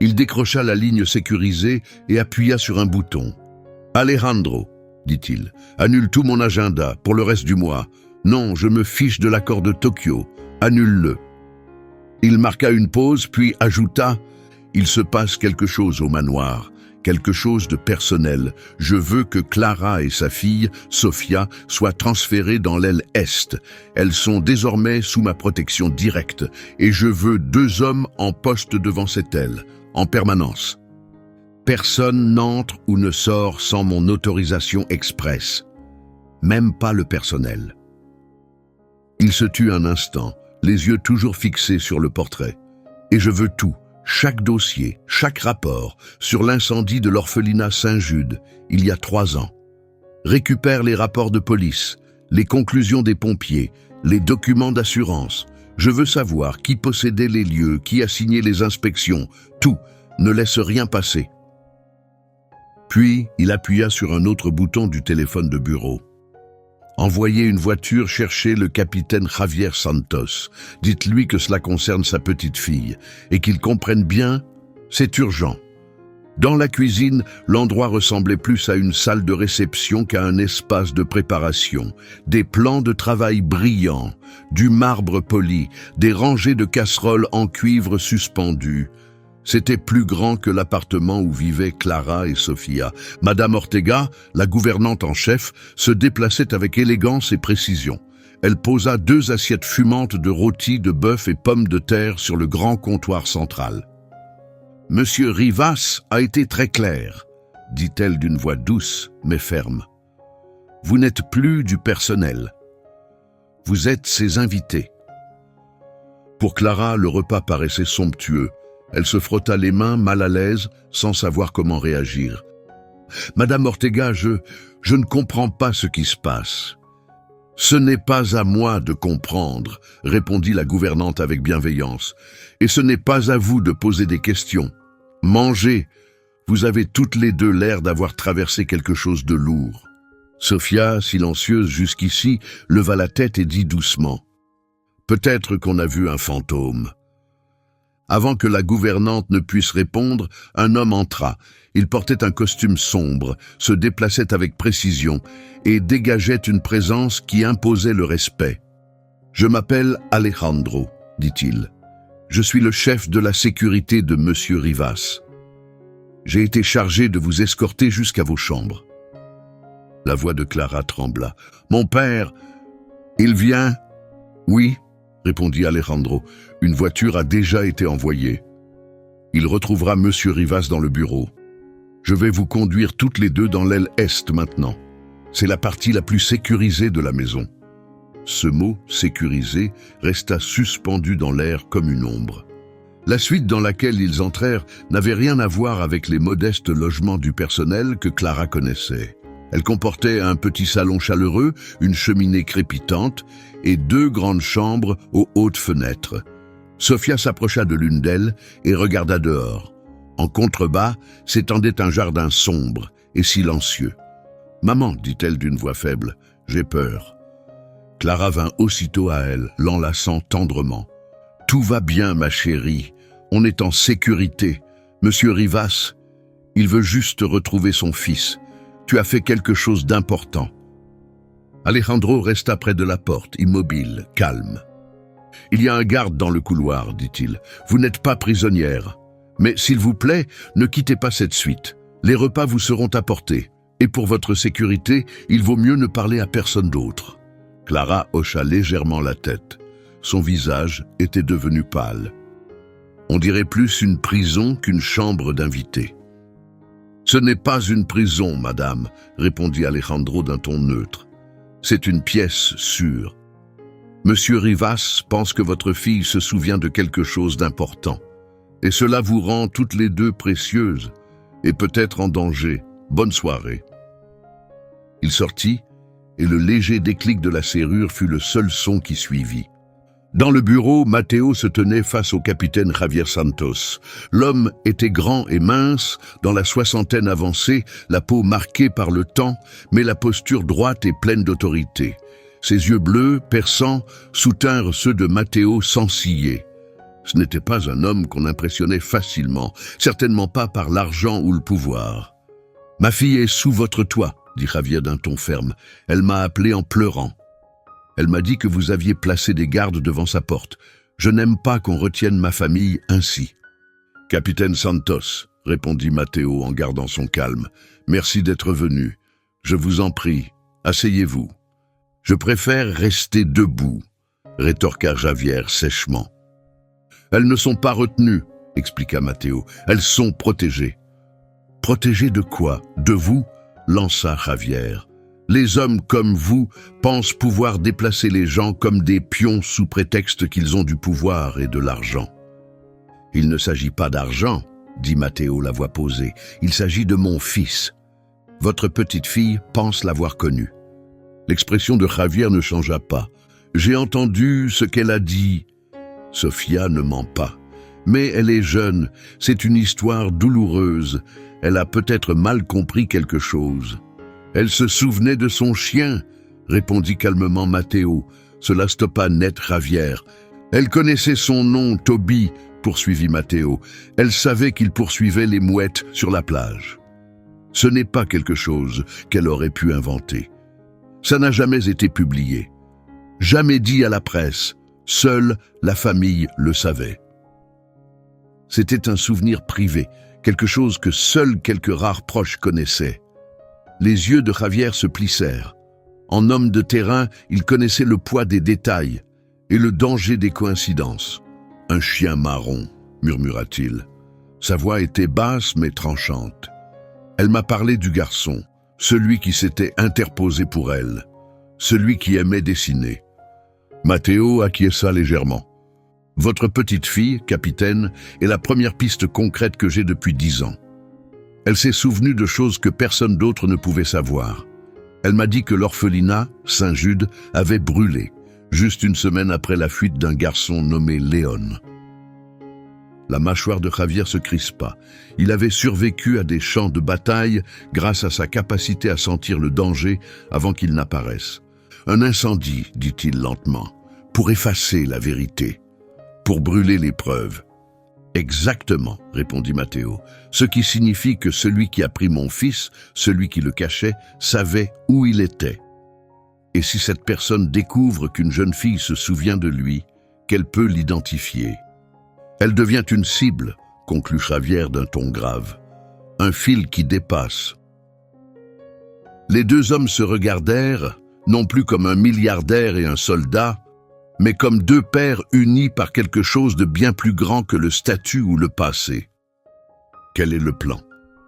Il décrocha la ligne sécurisée et appuya sur un bouton. « Alejandro, dit-il, annule tout mon agenda pour le reste du mois. Non, je me fiche de l'accord de Tokyo. Annule-le. » Il marqua une pause, puis ajouta « Il se passe quelque chose au manoir, quelque chose de personnel. Je veux que Clara et sa fille, Sofia, soient transférées dans l'aile Est. Elles sont désormais sous ma protection directe, et je veux 2 hommes en poste devant cette aile, en permanence. Personne n'entre ou ne sort sans mon autorisation expresse, même pas le personnel. » Il se tut un instant, les yeux toujours fixés sur le portrait. « Et je veux tout, chaque dossier, chaque rapport, sur l'incendie de l'orphelinat Saint-Jude, il y a 3 ans. Récupère les rapports de police, les conclusions des pompiers, les documents d'assurance. Je veux savoir qui possédait les lieux, qui a signé les inspections, tout, ne laisse rien passer. » Puis, il appuya sur un autre bouton du téléphone de bureau. « Envoyez une voiture chercher le capitaine Javier Santos. Dites-lui que cela concerne sa petite fille, et qu'il comprenne bien, c'est urgent. » Dans la cuisine, l'endroit ressemblait plus à une salle de réception qu'à un espace de préparation. Des plans de travail brillants, du marbre poli, des rangées de casseroles en cuivre suspendues. C'était plus grand que l'appartement où vivaient Clara et Sofia. Madame Ortega, la gouvernante en chef, se déplaçait avec élégance et précision. Elle posa 2 assiettes fumantes de rôtis de bœuf et pommes de terre sur le grand comptoir central. « Monsieur Rivas a été très clair, » dit-elle d'une voix douce mais ferme. « Vous n'êtes plus du personnel. Vous êtes ses invités. » Pour Clara, le repas paraissait somptueux. Elle se frotta les mains, mal à l'aise, sans savoir comment réagir. « Madame Ortega, je ne comprends pas ce qui se passe. »« Ce n'est pas à moi de comprendre, » répondit la gouvernante avec bienveillance. « Et ce n'est pas à vous de poser des questions. Mangez, vous avez toutes les 2 l'air d'avoir traversé quelque chose de lourd. » Sofia, silencieuse jusqu'ici, leva la tête et dit doucement « Peut-être qu'on a vu un fantôme. » Avant que la gouvernante ne puisse répondre, un homme entra. Il portait un costume sombre, se déplaçait avec précision et dégageait une présence qui imposait le respect. « Je m'appelle Alejandro, » dit-il. « Je suis le chef de la sécurité de Monsieur Rivas. J'ai été chargé de vous escorter jusqu'à vos chambres. » La voix de Clara trembla. « Mon père, il vient? »« Oui, » répondit Alejandro. « Une voiture a déjà été envoyée. Il retrouvera Monsieur Rivas dans le bureau. Je vais vous conduire toutes les 2 dans l'aile Est maintenant. C'est la partie la plus sécurisée de la maison. » Ce mot, sécurisé, resta suspendu dans l'air comme une ombre. La suite dans laquelle ils entrèrent n'avait rien à voir avec les modestes logements du personnel que Clara connaissait. Elle comportait un petit salon chaleureux, une cheminée crépitante et 2 grandes chambres aux hautes fenêtres. Sofia s'approcha de l'une d'elles et regarda dehors. En contrebas s'étendait un jardin sombre et silencieux. « Maman, dit-elle d'une voix faible, j'ai peur. » Clara vint aussitôt à elle, l'enlaçant tendrement. « Tout va bien, ma chérie. On est en sécurité. Monsieur Rivas, il veut juste retrouver son fils. Tu as fait quelque chose d'important. » Alejandro resta près de la porte, immobile, calme. « Il y a un garde dans le couloir, dit-il. Vous n'êtes pas prisonnière. Mais s'il vous plaît, ne quittez pas cette suite. Les repas vous seront apportés. Et pour votre sécurité, il vaut mieux ne parler à personne d'autre. » Clara hocha légèrement la tête. Son visage était devenu pâle. « On dirait plus une prison qu'une chambre d'invités. »« Ce n'est pas une prison, madame, » répondit Alejandro d'un ton neutre. « C'est une pièce sûre. Monsieur Rivas pense que votre fille se souvient de quelque chose d'important. Et cela vous rend toutes les deux précieuses et peut-être en danger. Bonne soirée. » Il sortit, et le léger déclic de la serrure fut le seul son qui suivit. Dans le bureau, Mateo se tenait face au capitaine Javier Santos. L'homme était grand et mince, dans la soixantaine avancée, la peau marquée par le temps, mais la posture droite et pleine d'autorité. Ses yeux bleus, perçants, soutinrent ceux de Mateo sans ciller. Ce n'était pas un homme qu'on impressionnait facilement, certainement pas par l'argent ou le pouvoir. « Ma fille est sous votre toit, » dit Javier d'un ton ferme. « Elle m'a appelé en pleurant. Elle m'a dit que vous aviez placé des gardes devant sa porte. Je n'aime pas qu'on retienne ma famille ainsi. »« Capitaine Santos, » répondit Mateo en gardant son calme, « merci d'être venu. Je vous en prie, asseyez-vous. »« Je préfère rester debout, » rétorqua Javier sèchement. « Elles ne sont pas retenues, » expliqua Mateo. « Elles sont protégées. »« Protégées de quoi? De vous ?» lança Javier. « Les hommes comme vous pensent pouvoir déplacer les gens comme des pions sous prétexte qu'ils ont du pouvoir et de l'argent. »« Il ne s'agit pas d'argent, » dit Mateo, la voix posée. « Il s'agit de mon fils. Votre petite fille pense l'avoir connu. » L'expression de Javier ne changea pas. « J'ai entendu ce qu'elle a dit. » Sofia ne ment pas. Mais elle est jeune, c'est une histoire douloureuse. Elle a peut-être mal compris quelque chose. « Elle se souvenait de son chien, » répondit calmement Mateo. Cela stoppa net Javier. « Elle connaissait son nom, Toby, » poursuivit Mateo. « Elle savait qu'il poursuivait les mouettes sur la plage. » Ce n'est pas quelque chose qu'elle aurait pu inventer. Ça n'a jamais été publié. Jamais dit à la presse. Seule la famille le savait. C'était un souvenir privé, quelque chose que seuls quelques rares proches connaissaient. Les yeux de Javier se plissèrent. En homme de terrain, il connaissait le poids des détails et le danger des coïncidences. « Un chien marron », murmura-t-il. Sa voix était basse mais tranchante. Elle m'a parlé du garçon, celui qui s'était interposé pour elle, celui qui aimait dessiner. Mateo acquiesça légèrement. « Votre petite fille, capitaine, est la première piste concrète que j'ai depuis 10 ans. Elle s'est souvenue de choses que personne d'autre ne pouvait savoir. Elle m'a dit que l'orphelinat, Saint-Jude, avait brûlé, juste une semaine après la fuite d'un garçon nommé Léon. » La mâchoire de Javier se crispa. Il avait survécu à des champs de bataille grâce à sa capacité à sentir le danger avant qu'il n'apparaisse. « Un incendie, dit-il lentement, pour effacer la vérité, pour brûler les preuves. »« Exactement, répondit Mateo, ce qui signifie que celui qui a pris mon fils, celui qui le cachait, savait où il était. Et si cette personne découvre qu'une jeune fille se souvient de lui, qu'elle peut l'identifier. Elle devient une cible, conclut Javier d'un ton grave, un fil qui dépasse. » Les deux hommes se regardèrent, non plus comme un milliardaire et un soldat, mais comme deux pères unis par quelque chose de bien plus grand que le statut ou le passé. « Quel est le plan ?»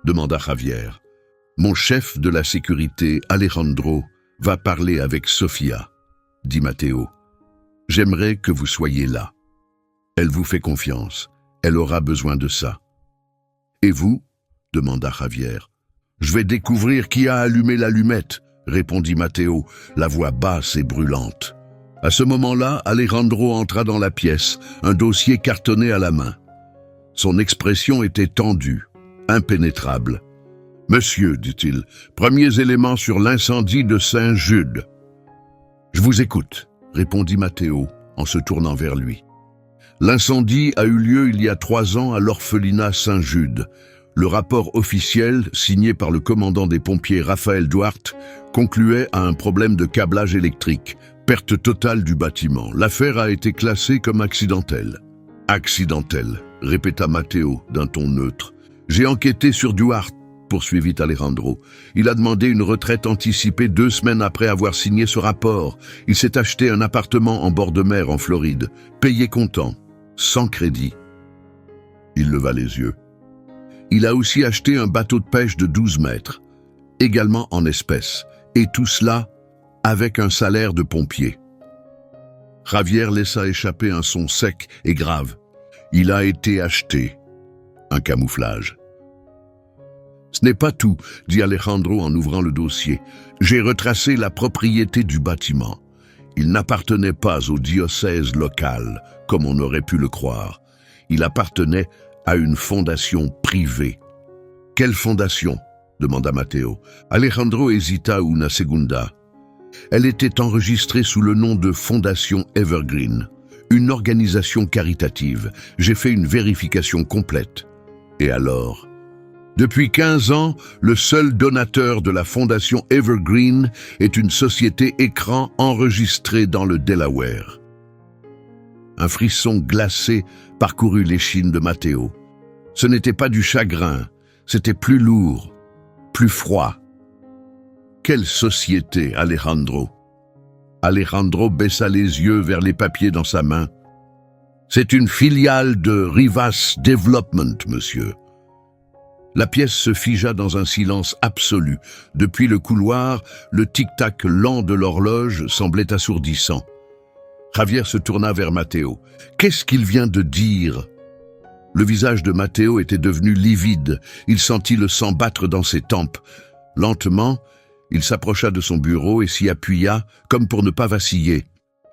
demanda Javier. « Mon chef de la sécurité, Alejandro, va parler avec Sofia, » dit Mateo. « J'aimerais que vous soyez là. Elle vous fait confiance, elle aura besoin de ça. »« Et vous ?» demanda Javier. « Je vais découvrir qui a allumé l'allumette, répondit Matteo, la voix basse et brûlante. À ce moment-là, Alejandro entra dans la pièce, un dossier cartonné à la main. Son expression était tendue, impénétrable. « Monsieur, dit-il, premiers éléments sur l'incendie de Saint-Jude. »« Je vous écoute, » répondit Matteo, en se tournant vers lui. L'incendie a eu lieu il y a 3 ans à l'orphelinat Saint-Jude. Le rapport officiel, signé par le commandant des pompiers Raphaël Duarte, concluait à un problème de câblage électrique, perte totale du bâtiment. L'affaire a été classée comme accidentelle. « Accidentelle », répéta Matteo d'un ton neutre. « J'ai enquêté sur Duarte, poursuivit Alejandro. Il a demandé une retraite anticipée 2 semaines après avoir signé ce rapport. Il s'est acheté un appartement en bord de mer en Floride, payé comptant, sans crédit. » Il leva les yeux. Il a aussi acheté un bateau de pêche de 12 mètres, également en espèces, et tout cela avec un salaire de pompier. Javier laissa échapper un son sec et grave. Il a été acheté. Un camouflage. Ce n'est pas tout, dit Alejandro en ouvrant le dossier. J'ai retracé la propriété du bâtiment. Il n'appartenait pas au diocèse local, comme on aurait pu le croire. Il appartenait à une fondation privée. « Quelle fondation ?» demanda Matteo. Alejandro hésita una segunda. Elle était enregistrée sous le nom de Fondation Evergreen, une organisation caritative. J'ai fait une vérification complète. Et alors ? Depuis 15 ans, le seul donateur de la Fondation Evergreen est une société écran enregistrée dans le Delaware. Un frisson glacé parcourut l'échine de Matteo. Ce n'était pas du chagrin, c'était plus lourd, plus froid. Quelle société, Alejandro? Alejandro baissa les yeux vers les papiers dans sa main. C'est une filiale de Rivas Development, monsieur. La pièce se figea dans un silence absolu. Depuis le couloir, le tic-tac lent de l'horloge semblait assourdissant. Javier se tourna vers Matteo. « Qu'est-ce qu'il vient de dire ?» Le visage de Matteo était devenu livide. Il sentit le sang battre dans ses tempes. Lentement, il s'approcha de son bureau et s'y appuya, comme pour ne pas vaciller.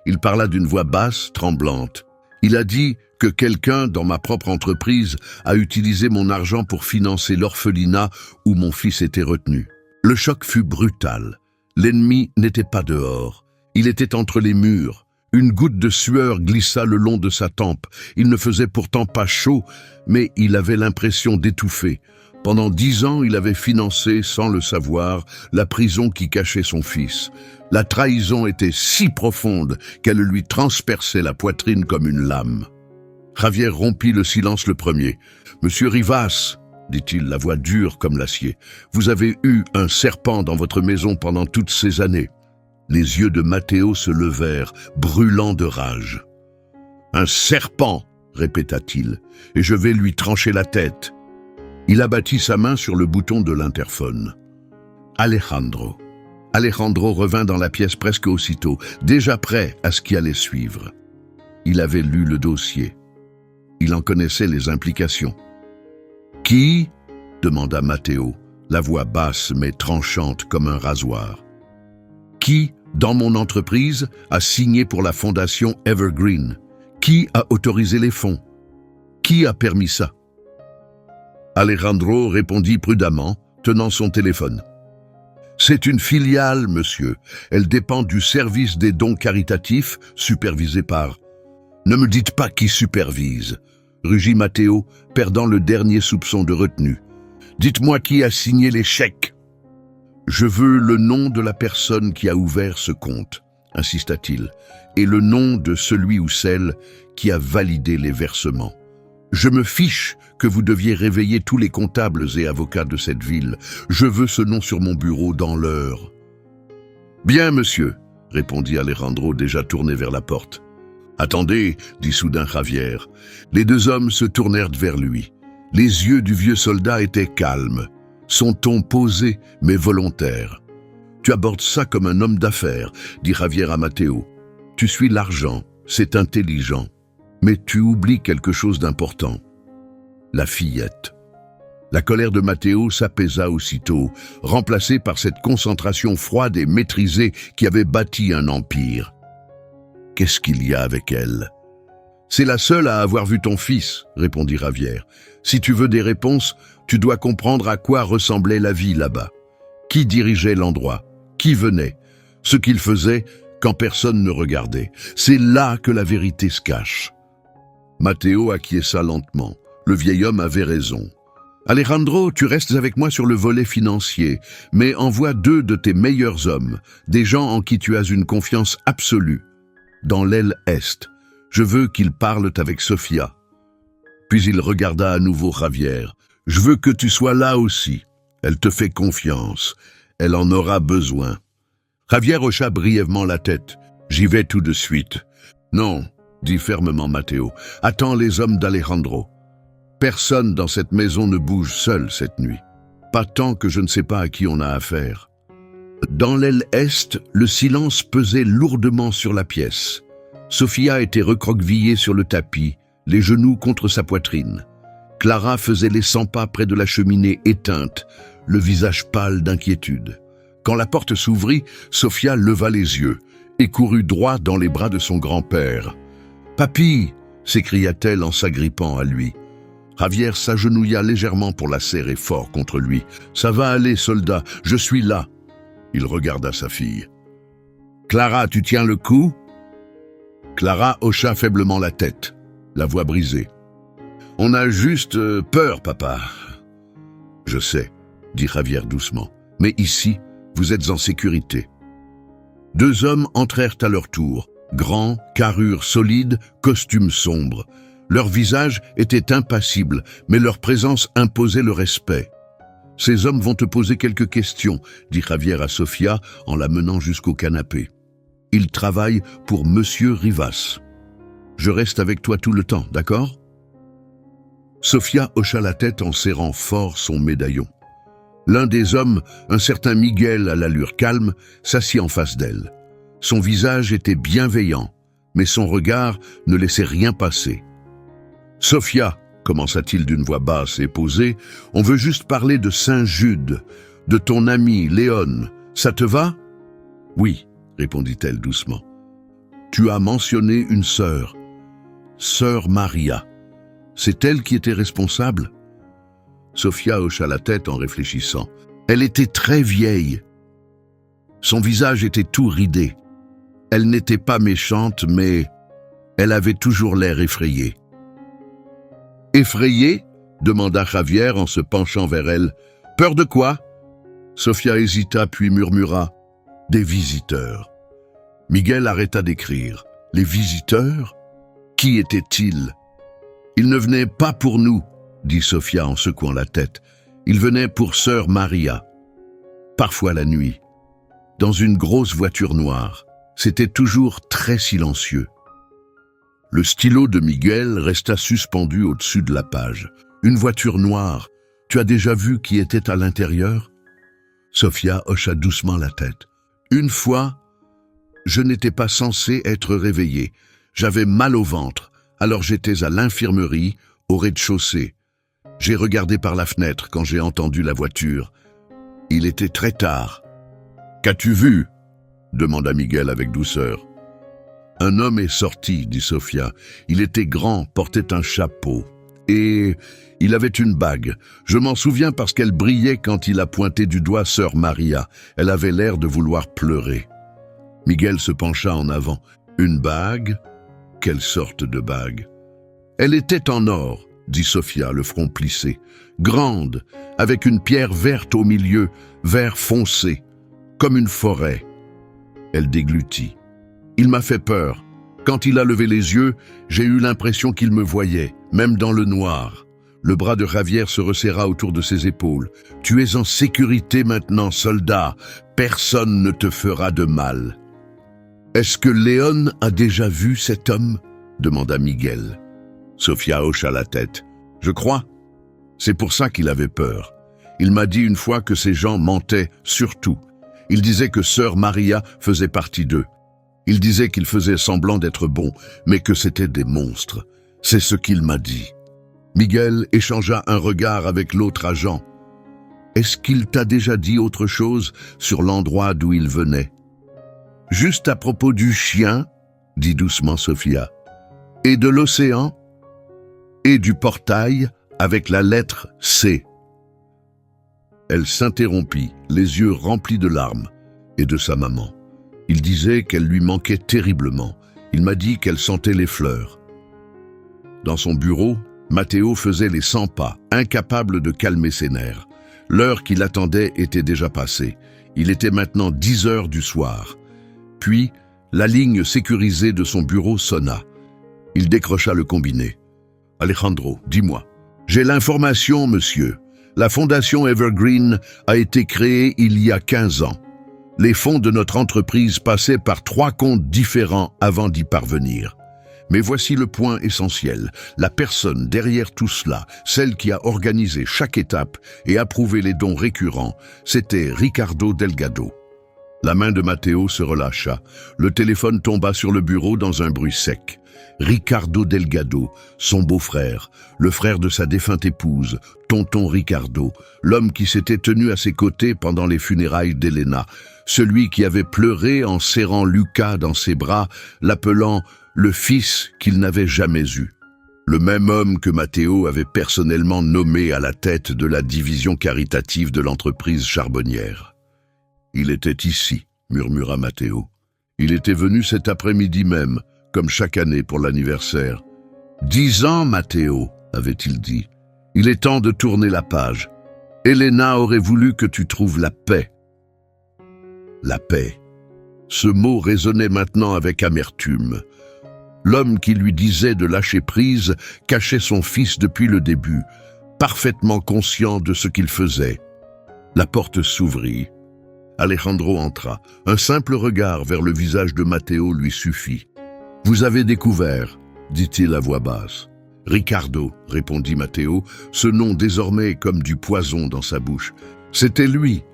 Il parla d'une voix basse, tremblante. Il a dit que quelqu'un, dans ma propre entreprise, a utilisé mon argent pour financer l'orphelinat où mon fils était retenu. Le choc fut brutal. L'ennemi n'était pas dehors. Il était entre les murs. Une goutte de sueur glissa le long de sa tempe. Il ne faisait pourtant pas chaud, mais il avait l'impression d'étouffer. Pendant 10 ans, il avait financé, sans le savoir, la prison qui cachait son fils. La trahison était si profonde qu'elle lui transperçait la poitrine comme une lame. Javier rompit le silence le premier. « Monsieur Rivas, dit-il, la voix dure comme l'acier, vous avez eu un serpent dans votre maison pendant toutes ces années. » Les yeux de Matteo se levèrent, brûlants de rage. « Un serpent, répéta-t-il, et je vais lui trancher la tête. » Il abattit sa main sur le bouton de l'interphone. Alejandro. Alejandro revint dans la pièce presque aussitôt, déjà prêt à ce qui allait suivre. Il avait lu le dossier. Il en connaissait les implications. « Qui ?» demanda Matteo, la voix basse mais tranchante comme un rasoir. « Qui, dans mon entreprise, a signé pour la fondation Evergreen? Qui a autorisé les fonds? Qui a permis ça ?» Alejandro répondit prudemment, tenant son téléphone. « C'est une filiale, monsieur. Elle dépend du service des dons caritatifs, supervisé par... » « Ne me dites pas qui supervise, » rugit Matteo, perdant le dernier soupçon de retenue. « Dites-moi qui a signé les chèques. »« Je veux le nom de la personne qui a ouvert ce compte, » insista-t-il, « et le nom de celui ou celle qui a validé les versements. Je me fiche que vous deviez réveiller tous les comptables et avocats de cette ville. Je veux ce nom sur mon bureau dans l'heure. »« Bien, monsieur, » répondit Alejandro, déjà tourné vers la porte. « Attendez, » dit soudain Javier. Les 2 hommes se tournèrent vers lui. Les yeux du vieux soldat étaient calmes, son ton posé mais volontaire. « Tu abordes ça comme un homme d'affaires, » dit Javier à Matteo. « Tu suis l'argent, c'est intelligent. Mais tu oublies quelque chose d'important. La fillette. » La colère de Matteo s'apaisa aussitôt, remplacée par cette concentration froide et maîtrisée qui avait bâti un empire. « Qu'est-ce qu'il y a avec elle ?»« C'est la seule à avoir vu ton fils, » répondit Javier. « Si tu veux des réponses, tu dois comprendre à quoi ressemblait la vie là-bas. Qui dirigeait l'endroit? Qui venait? Ce qu'il faisait quand personne ne regardait. C'est là que la vérité se cache. » Matteo acquiesça lentement. Le vieil homme avait raison. « Alejandro, tu restes avec moi sur le volet financier, mais envoie 2 de tes meilleurs hommes, des gens en qui tu as une confiance absolue, dans l'aile Est. Je veux qu'ils parlent avec Sofia. » Puis il regarda à nouveau Javier. « Je veux que tu sois là aussi. Elle te fait confiance. Elle en aura besoin. » Javier hocha brièvement la tête. « J'y vais tout de suite. »« Non, » dit fermement Matteo. « Attends les hommes d'Alejandro. Personne dans cette maison ne bouge seul cette nuit. Pas tant que je ne sais pas à qui on a affaire. » Dans l'aile Est, le silence pesait lourdement sur la pièce. Sofia était recroquevillée sur le tapis, les genoux contre sa poitrine. Clara faisait les 100 pas près de la cheminée éteinte, le visage pâle d'inquiétude. Quand la porte s'ouvrit, Sofia leva les yeux et courut droit dans les bras de son grand-père. « Papy !» s'écria-t-elle en s'agrippant à lui. Javier s'agenouilla légèrement pour la serrer fort contre lui. « Ça va aller, soldat, je suis là !» Il regarda sa fille. « Clara, tu tiens le coup ?» Clara hocha faiblement la tête, la voix brisée. « On a juste peur, papa. »« Je sais, » dit Javier doucement, « mais ici, vous êtes en sécurité. » 2 hommes entrèrent à leur tour, grands, carrure solide, costumes sombres. Leur visage était impassible, mais leur présence imposait le respect. « Ces hommes vont te poser quelques questions, » dit Javier à Sofia en la menant jusqu'au canapé. « Ils travaillent pour Monsieur Rivas. Je reste avec toi tout le temps, d'accord ?» Sofia hocha la tête en serrant fort son médaillon. L'un des hommes, un certain Miguel à l'allure calme, s'assit en face d'elle. Son visage était bienveillant, mais son regard ne laissait rien passer. « Sofia, » commença-t-il d'une voix basse et posée, « on veut juste parler de Saint-Jude, de ton ami Léon. Ça te va ?»« Oui, » répondit-elle doucement. « Tu as mentionné une sœur, sœur Maria. C'est elle qui était responsable ?» Sofia hocha la tête en réfléchissant. Elle était très vieille. Son visage était tout ridé. Elle n'était pas méchante, mais elle avait toujours l'air effrayée. « Effrayée ?» demanda Javier en se penchant vers elle. « Peur de quoi ?» Sofia hésita puis murmura. « Des visiteurs. » Miguel arrêta d'écrire. « Les visiteurs ? Qui étaient-ils ?»« Ils ne venaient pas pour nous, » dit Sofia en secouant la tête. « Ils venaient pour sœur Maria. Parfois la nuit. Dans une grosse voiture noire. C'était toujours très silencieux. » Le stylo de Miguel resta suspendu au-dessus de la page. « Une voiture noire. Tu as déjà vu qui était à l'intérieur ?» Sofia hocha doucement la tête. « Une fois, je n'étais pas censé être réveillée. J'avais mal au ventre, alors j'étais à l'infirmerie, au rez-de-chaussée. J'ai regardé par la fenêtre quand j'ai entendu la voiture. Il était très tard. « Qu'as-tu vu ?» demanda Miguel avec douceur. « Un homme est sorti, » dit Sofia. « Il était grand, portait un chapeau. Et il avait une bague. Je m'en souviens parce qu'elle brillait quand il a pointé du doigt sœur Maria. Elle avait l'air de vouloir pleurer. » Miguel se pencha en avant. « Une bague ? Quelle sorte de bague ?»« Elle était en or, » dit Sofia, le front plissé. « Grande, avec une pierre verte au milieu, vert foncé, comme une forêt. » Elle déglutit. « Il m'a fait peur. Quand il a levé les yeux, j'ai eu l'impression qu'il me voyait, même dans le noir. » Le bras de Javier se resserra autour de ses épaules. « Tu es en sécurité maintenant, soldat. Personne ne te fera de mal. »« Est-ce que Léon a déjà vu cet homme ?» demanda Miguel. Sofia hocha la tête. « Je crois. C'est pour ça qu'il avait peur. Il m'a dit une fois que ces gens mentaient surtout. Il disait que sœur Maria faisait partie d'eux. Il disait qu'ils faisaient semblant d'être bons, mais que c'étaient des monstres. C'est ce qu'il m'a dit. » Miguel échangea un regard avec l'autre agent. Est-ce qu'il t'a déjà dit autre chose sur l'endroit d'où il venait? Juste à propos du chien, dit doucement Sofia, et de l'océan, et du portail avec la lettre C. Elle s'interrompit, les yeux remplis de larmes, et de sa maman. Il disait qu'elle lui manquait terriblement. Il m'a dit qu'elle sentait les fleurs. Dans son bureau, Matteo faisait les 100 pas, incapable de calmer ses nerfs. L'heure qui l'attendait était déjà passée. Il était maintenant 10 heures du soir. Puis, la ligne sécurisée de son bureau sonna. Il décrocha le combiné. « Alejandro, dis-moi. »« J'ai l'information, monsieur. La fondation Evergreen a été créée il y a 15 ans. Les fonds de notre entreprise passaient par 3 comptes différents avant d'y parvenir. Mais voici le point essentiel. La personne derrière tout cela, celle qui a organisé chaque étape et approuvé les dons récurrents, c'était Ricardo Delgado. La main de Matteo se relâcha. Le téléphone tomba sur le bureau dans un bruit sec. Ricardo Delgado, son beau-frère, le frère de sa défunte épouse, tonton Ricardo, l'homme qui s'était tenu à ses côtés pendant les funérailles d'Elena, celui qui avait pleuré en serrant Lucas dans ses bras, l'appelant le fils qu'il n'avait jamais eu. Le même homme que Matteo avait personnellement nommé à la tête de la division caritative de l'entreprise charbonnière. « Il était ici, » murmura Matteo. « Il était venu cet après-midi même, comme chaque année pour l'anniversaire. « 10 ans, Matteo, avait-il dit. Il est temps de tourner la page. Elena aurait voulu que tu trouves la paix. » La paix. Ce mot résonnait maintenant avec amertume. L'homme qui lui disait de lâcher prise cachait son fils depuis le début, parfaitement conscient de ce qu'il faisait. La porte s'ouvrit. Alejandro entra. Un simple regard vers le visage de Matteo lui suffit. « Vous avez découvert, » dit-il à voix basse. « Ricardo, » répondit Matteo, ce nom désormais comme du poison dans sa bouche. « C'était lui. »«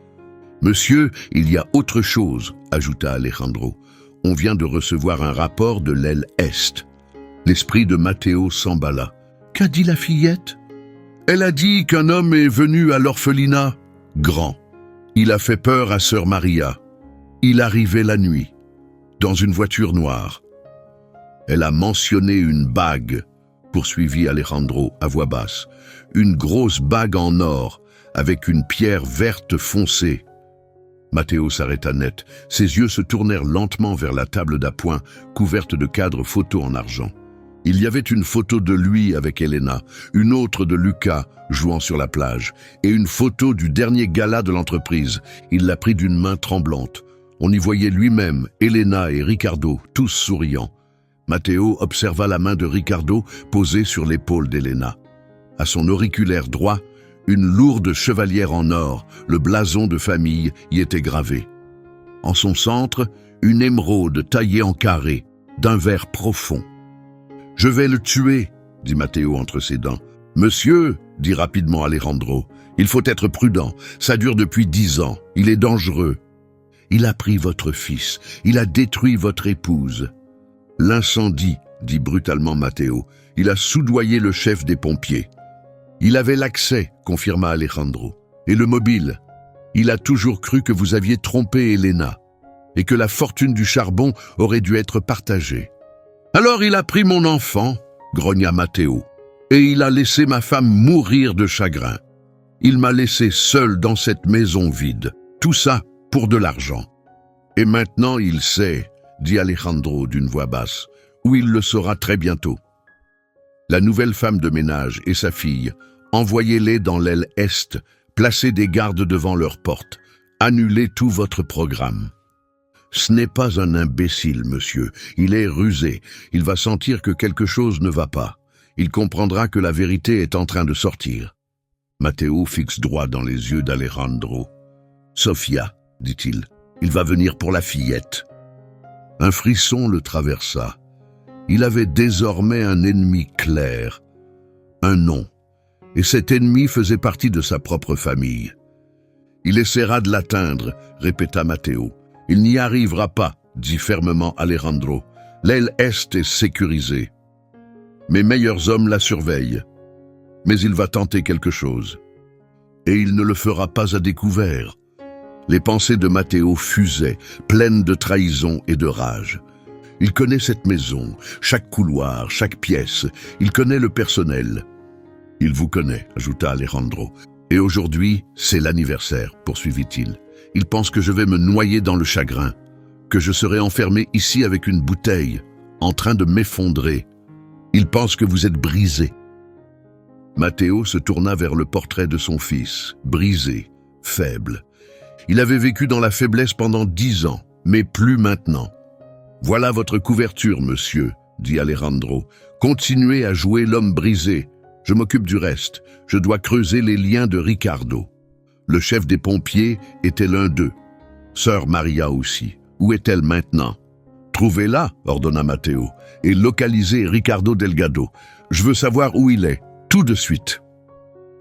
Monsieur, il y a autre chose, » ajouta Alejandro. « On vient de recevoir un rapport de l'aile Est. » L'esprit de Matteo s'emballa. « Qu'a dit la fillette ?»« Elle a dit qu'un homme est venu à l'orphelinat. Grand. Il a fait peur à sœur Maria. Il arrivait la nuit, dans une voiture noire. Elle a mentionné une bague, poursuivit Alejandro à voix basse. Une grosse bague en or, avec une pierre verte foncée. » Matteo s'arrêta net. Ses yeux se tournèrent lentement vers la table d'appoint, couverte de cadres photos en argent. Il y avait une photo de lui avec Elena, une autre de Lucas jouant sur la plage, et une photo du dernier gala de l'entreprise. Il l'a pris d'une main tremblante. On y voyait lui-même, Elena et Ricardo, tous souriants. Matteo observa la main de Ricardo posée sur l'épaule d'Elena. À son auriculaire droit, une lourde chevalière en or, le blason de famille, y était gravé. En son centre, une émeraude taillée en carré, d'un vert profond. « Je vais le tuer, » dit Matteo entre ses dents. « Monsieur, » dit rapidement Alejandro, « il faut être prudent, ça dure depuis 10 ans, il est dangereux. Il a pris votre fils, il a détruit votre épouse. » « L'incendie, » dit brutalement Matteo, « il a soudoyé le chef des pompiers. »« Il avait l'accès, » confirma Alejandro, « et le mobile. Il a toujours cru que vous aviez trompé Elena et que la fortune du charbon aurait dû être partagée. »« Alors il a pris mon enfant, » grogna Matteo, « et il a laissé ma femme mourir de chagrin. Il m'a laissé seul dans cette maison vide, tout ça pour de l'argent. Et maintenant il sait, » dit Alejandro d'une voix basse, « ou il le saura très bientôt. La nouvelle femme de ménage et sa fille, envoyez-les dans l'aile Est, placez des gardes devant leur porte, annulez tout votre programme. Ce n'est pas un imbécile, monsieur, il est rusé, il va sentir que quelque chose ne va pas, il comprendra que la vérité est en train de sortir. » Matteo fixe droit dans les yeux d'Alejandro. « Sofia, dit-il, il va venir pour la fillette. » Un frisson le traversa. Il avait désormais un ennemi clair, un nom, et cet ennemi faisait partie de sa propre famille. « Il essaiera de l'atteindre, » répéta Matteo. « Il n'y arrivera pas, » dit fermement Alejandro. « L'aile Est est sécurisée. Mes meilleurs hommes la surveillent. mais il va tenter quelque chose. Et il ne le fera pas à découvert. Les pensées de Matteo fusaient, pleines de trahison et de rage. Il connaît cette maison, chaque couloir, chaque pièce. Il connaît le personnel. Il vous connaît, ajouta Alejandro. Et aujourd'hui, c'est l'anniversaire, poursuivit-il. Il pense que je vais me noyer dans le chagrin, que je serai enfermé ici avec une bouteille, en train de m'effondrer. Il pense que vous êtes brisé. Matteo se tourna vers le portrait de son fils, brisé, faible. Il avait vécu dans la faiblesse pendant 10 ans, mais plus maintenant. Voilà votre couverture, monsieur, dit Alejandro. Continuez à jouer l'homme brisé. Je m'occupe du reste. Je dois creuser les liens de Ricardo. Le chef des pompiers était l'un d'eux. Sœur Maria aussi. Où est-elle maintenant? Trouvez-la, ordonna Matteo, et localisez Ricardo Delgado. Je veux savoir où il est, tout de suite.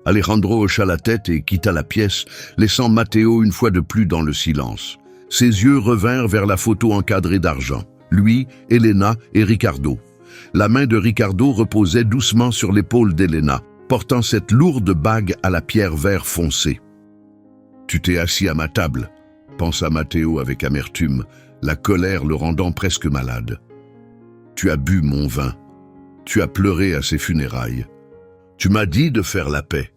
Alejandro hocha la tête et quitta la pièce, laissant Matteo une fois de plus dans le silence. Ses yeux revinrent vers la photo encadrée d'argent. Lui, Elena et Ricardo. La main de Ricardo reposait doucement sur l'épaule d'Elena, portant cette lourde bague à la pierre vert foncé. « Tu t'es assis à ma table », pensa Matteo avec amertume, la colère le rendant presque malade. « Tu as bu mon vin. Tu as pleuré à ses funérailles. Tu m'as dit de faire la paix. »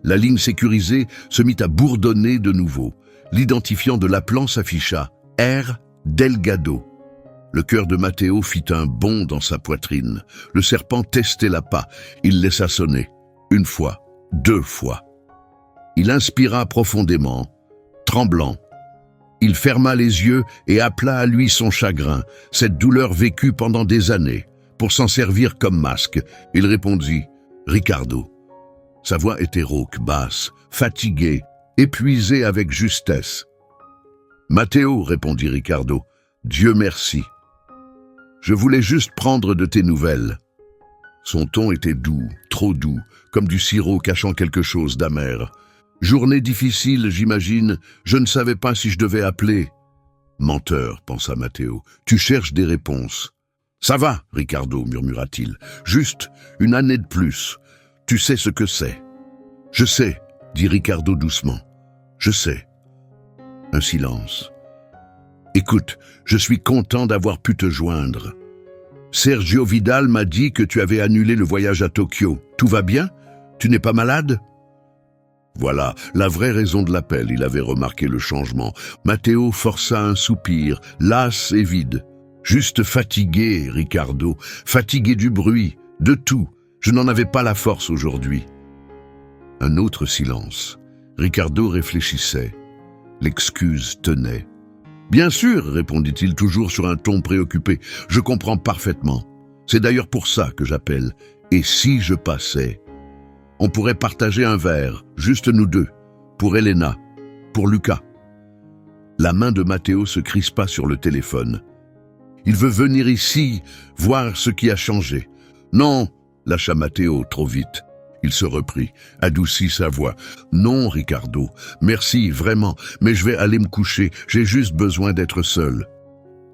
La ligne sécurisée se mit à bourdonner de nouveau. L'identifiant de l'appelant s'afficha. R. Delgado. Le cœur de Matteo fit un bond dans sa poitrine. Le serpent testait l'appât. Il laissa sonner. 1 fois, 2 fois. Il inspira profondément, tremblant. Il ferma les yeux et appela à lui son chagrin, cette douleur vécue pendant des années. Pour s'en servir comme masque, il répondit « Ricardo ». Sa voix était rauque, basse, fatiguée, épuisée avec justesse. « Matteo », répondit Ricardo, « Dieu merci. Je voulais juste prendre de tes nouvelles. » Son ton était doux, trop doux, comme du sirop cachant quelque chose d'amer. « Journée difficile, j'imagine, je ne savais pas si je devais appeler. »« Menteur, pensa Matteo, tu cherches des réponses. »« Ça va, Ricardo, murmura-t-il, juste une année de plus. Tu sais ce que c'est. »« Je sais, dit Ricardo doucement. Je sais. » Un silence. « Écoute, je suis content d'avoir pu te joindre. Sergio Vidal m'a dit que tu avais annulé le voyage à Tokyo. Tout va bien? Tu n'es pas malade? » Voilà, la vraie raison de l'appel, il avait remarqué le changement. Matteo força un soupir, las et vide. Juste fatigué, Ricardo, fatigué du bruit, de tout. Je n'en avais pas la force aujourd'hui. Un autre silence. Ricardo réfléchissait. L'excuse tenait. Bien sûr, répondit-il toujours sur un ton préoccupé. Je comprends parfaitement. C'est d'ailleurs pour ça que j'appelle. Et si je passais? On pourrait partager un verre, juste nous deux, pour Elena, pour Lucas. La main de Matteo se crispa sur le téléphone. Il veut venir ici, voir ce qui a changé. Non, lâcha Matteo trop vite. Il se reprit, adoucit sa voix. Non, Ricardo, merci, vraiment, mais je vais aller me coucher, j'ai juste besoin d'être seul.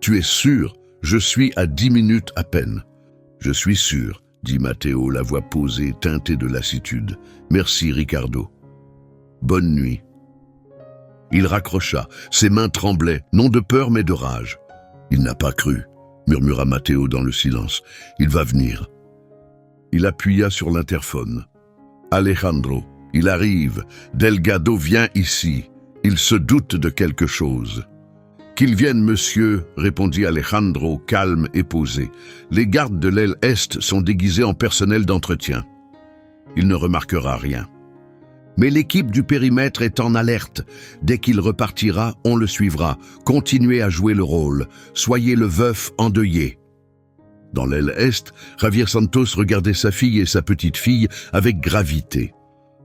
Tu es sûr? Je suis à 10 minutes à peine. Je suis sûr, dit Matteo, la voix posée, teintée de lassitude. Merci, Ricardo. Bonne nuit. Il raccrocha, ses mains tremblaient, non de peur mais de rage. Il n'a pas cru, murmura Matteo dans le silence. Il va venir. Il appuya sur l'interphone. Alejandro, il arrive. Delgado vient ici. Il se doute de quelque chose. Qu'il vienne, monsieur, répondit Alejandro, calme et posé. Les gardes de l'aile Est sont déguisés en personnel d'entretien. Il ne remarquera rien. Mais l'équipe du périmètre est en alerte. Dès qu'il repartira, on le suivra. Continuez à jouer le rôle. Soyez le veuf endeuillé. Dans l'aile Est, Javier Santos regardait sa fille et sa petite-fille avec gravité.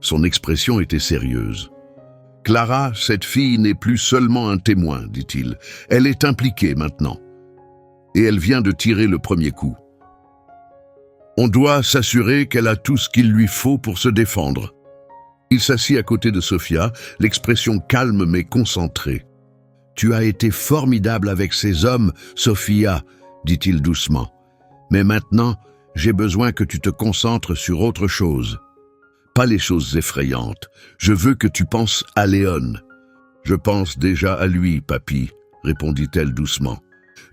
Son expression était sérieuse. « Clara, cette fille n'est plus seulement un témoin, dit-il. Elle est impliquée maintenant. Et elle vient de tirer le premier coup. On doit s'assurer qu'elle a tout ce qu'il lui faut pour se défendre. » Il s'assit à côté de Sofia, l'expression calme mais concentrée. « Tu as été formidable avec ces hommes, Sofia, dit-il doucement. Mais maintenant, j'ai besoin que tu te concentres sur autre chose. pas les choses effrayantes. Je veux que tu penses à Léon. Je pense déjà à lui, papy, répondit-elle doucement.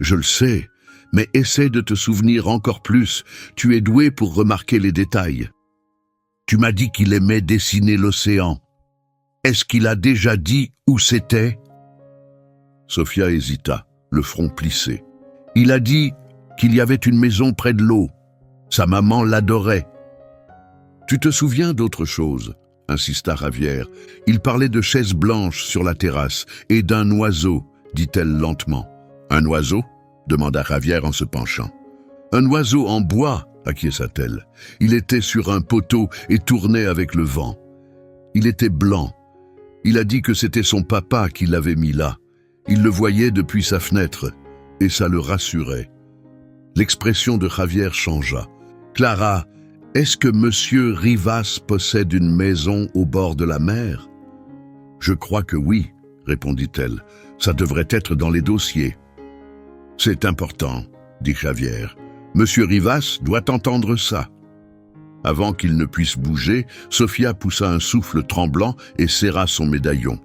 Je le sais, mais essaie de te souvenir encore plus. Tu es doué pour remarquer les détails. Tu m'as dit qu'il aimait dessiner l'océan. Est-ce qu'il a déjà dit où c'était? Sophia hésita, le front plissé. Il a dit qu'il y avait une maison près de l'eau. Sa maman l'adorait. Tu te souviens d'autre chose? Insista Javier. Il parlait de chaises blanches sur la terrasse et d'un oiseau, dit-elle lentement. Un oiseau? Demanda Javier en se penchant. Un oiseau en bois, acquiesça-t-elle. Il était sur un poteau et tournait avec le vent. Il était blanc. Il a dit que c'était son papa qui l'avait mis là. Il le voyait depuis sa fenêtre, et ça le rassurait. L'expression de Javier changea. Clara, est-ce que Monsieur Rivas possède une maison au bord de la mer? Je crois que oui, répondit-elle. Ça devrait être dans les dossiers. C'est important, dit Javier. Monsieur Rivas doit entendre ça. Avant qu'il ne puisse bouger, Sophia poussa un souffle tremblant et serra son médaillon.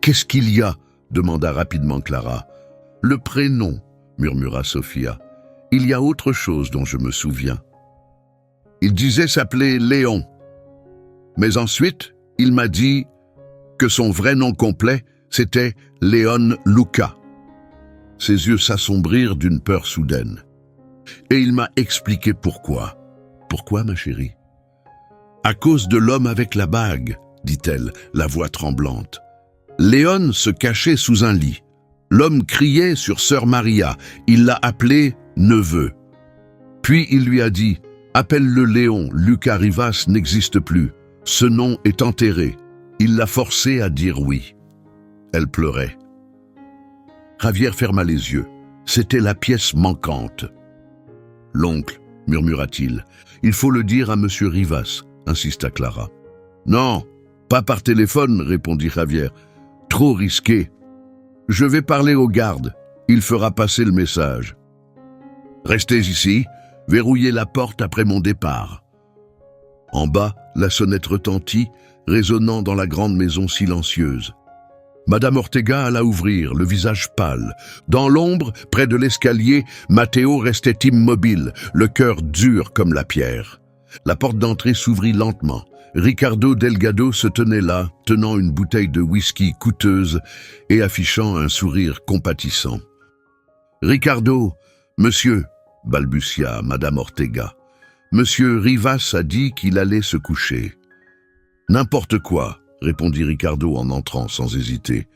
Qu'est-ce qu'il y a? Demanda rapidement Clara. Le prénom, murmura Sophia. Il y a autre chose dont je me souviens. Il disait s'appeler Léon. Mais ensuite, il m'a dit que son vrai nom complet, c'était Léon Luca. Ses yeux s'assombrirent d'une peur soudaine. Et il m'a expliqué pourquoi. Pourquoi, ma chérie? À cause de l'homme avec la bague, dit-elle, la voix tremblante. Léon se cachait sous un lit. L'homme criait sur sœur Maria. Il l'a appelé neveu. Puis il lui a dit « Appelle-le Léon, Lucas Rivas n'existe plus. Ce nom est enterré. » Il l'a forcé à dire oui. Elle pleurait. Javier ferma les yeux. C'était la pièce manquante. « L'oncle, murmura-t-il, il faut le dire à Monsieur Rivas, insista Clara. « Non, pas par téléphone, répondit Javier. Trop risqué. Je vais parler au garde. Il fera passer le message. Restez ici, verrouillez la porte après mon départ. » En bas, la sonnette retentit, résonnant dans la grande maison silencieuse. Madame Ortega alla ouvrir, le visage pâle. Dans l'ombre, près de l'escalier, Matteo restait immobile, le cœur dur comme la pierre. La porte d'entrée s'ouvrit lentement. Ricardo Delgado se tenait là, tenant une bouteille de whisky coûteuse et affichant un sourire compatissant. « Ricardo, monsieur, balbutia Madame Ortega, monsieur Rivas a dit qu'il allait se coucher. »« N'importe quoi, » répondit Ricardo en entrant sans hésiter.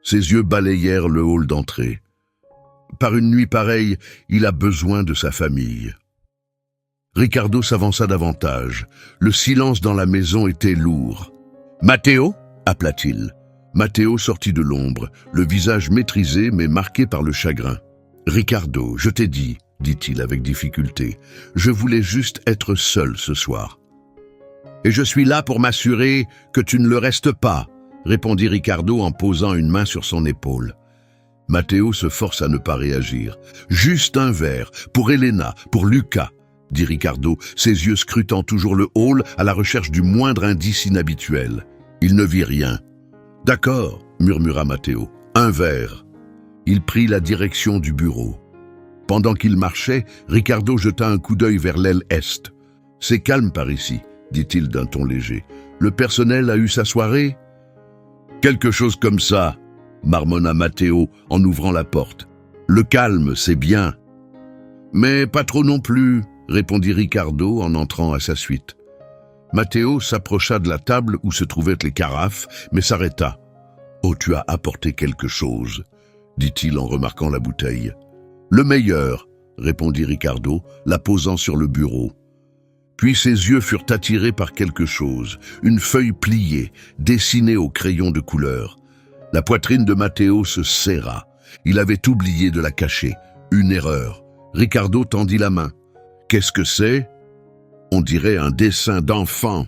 Ses yeux balayèrent le hall d'entrée. Par une nuit pareille, il a besoin de sa famille. Ricardo s'avança davantage. Le silence dans la maison était lourd. « Matteo » appela-t-il. Matteo sortit de l'ombre, le visage maîtrisé mais marqué par le chagrin. « Ricardo, je t'ai dit, » dit-il avec difficulté. « Je voulais juste être seul ce soir. » « Et je suis là pour m'assurer que tu ne le restes pas, » répondit Ricardo en posant une main sur son épaule. Matteo se force à ne pas réagir. « Juste un verre, pour Elena, pour Lucas, » dit Ricardo, ses yeux scrutant toujours le hall à la recherche du moindre indice inhabituel. Il ne vit rien. « D'accord, » murmura Matteo, « un verre. » Il prit la direction du bureau. Pendant qu'il marchait, Ricardo jeta un coup d'œil vers l'aile est. « C'est calme par ici, » dit-il d'un ton léger. « Le personnel a eu sa soirée ?»« Quelque chose comme ça, » marmonna Matteo en ouvrant la porte. « Le calme, c'est bien. »« Mais pas trop non plus, » répondit Ricardo en entrant à sa suite. Matteo s'approcha de la table où se trouvaient les carafes, mais s'arrêta. « Oh, tu as apporté quelque chose, » dit-il en remarquant la bouteille. « Le meilleur, » répondit Ricardo, la posant sur le bureau. Puis ses yeux furent attirés par quelque chose, une feuille pliée, dessinée au crayon de couleur. La poitrine de Matteo se serra. Il avait oublié de la cacher. Une erreur. Ricardo tendit la main. « Qu'est-ce que c'est ?»« On dirait un dessin d'enfant. »«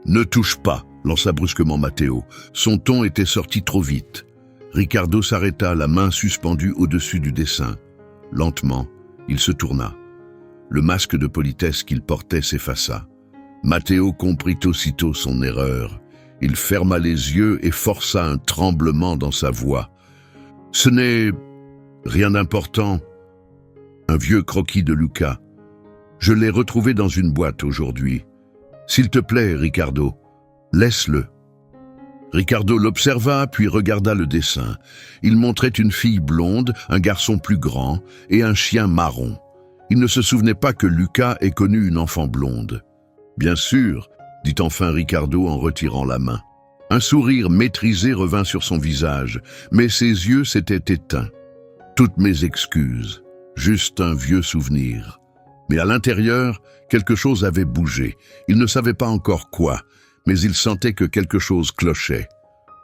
Ne touche pas » lança brusquement Matteo. Son ton était sorti trop vite. Ricardo s'arrêta, la main suspendue au-dessus du dessin. Lentement, il se tourna. Le masque de politesse qu'il portait s'effaça. Matteo comprit aussitôt son erreur. Il ferma les yeux et força un tremblement dans sa voix. « Ce n'est rien d'important. Un vieux croquis de Luca. Je l'ai retrouvé dans une boîte aujourd'hui. S'il te plaît, Ricardo, laisse-le. » Ricardo l'observa, puis regarda le dessin. Il montrait une fille blonde, un garçon plus grand et un chien marron. Il ne se souvenait pas que Luca ait connu une enfant blonde. « Bien sûr, » dit enfin Ricardo en retirant la main. Un sourire maîtrisé revint sur son visage, mais ses yeux s'étaient éteints. « Toutes mes excuses, juste un vieux souvenir. » Mais à l'intérieur, quelque chose avait bougé. Il ne savait pas encore quoi, mais il sentait que quelque chose clochait.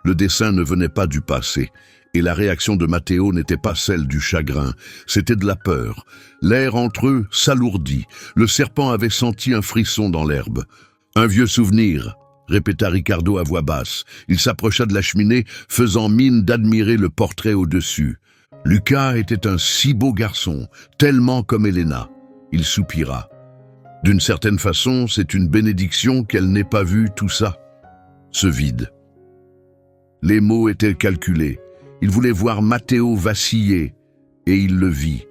Le dessin ne venait pas du passé, et la réaction de Matteo n'était pas celle du chagrin, c'était de la peur. L'air entre eux s'alourdit, le serpent avait senti un frisson dans l'herbe. « Un vieux souvenir », répéta Ricardo à voix basse. Il s'approcha de la cheminée, faisant mine d'admirer le portrait au-dessus. Luca était un si beau garçon, tellement comme Elena. Il soupira. D'une certaine façon, c'est une bénédiction qu'elle n'ait pas vu tout ça. Ce vide. Les mots étaient calculés. Il voulait voir Matteo vaciller, et il le vit.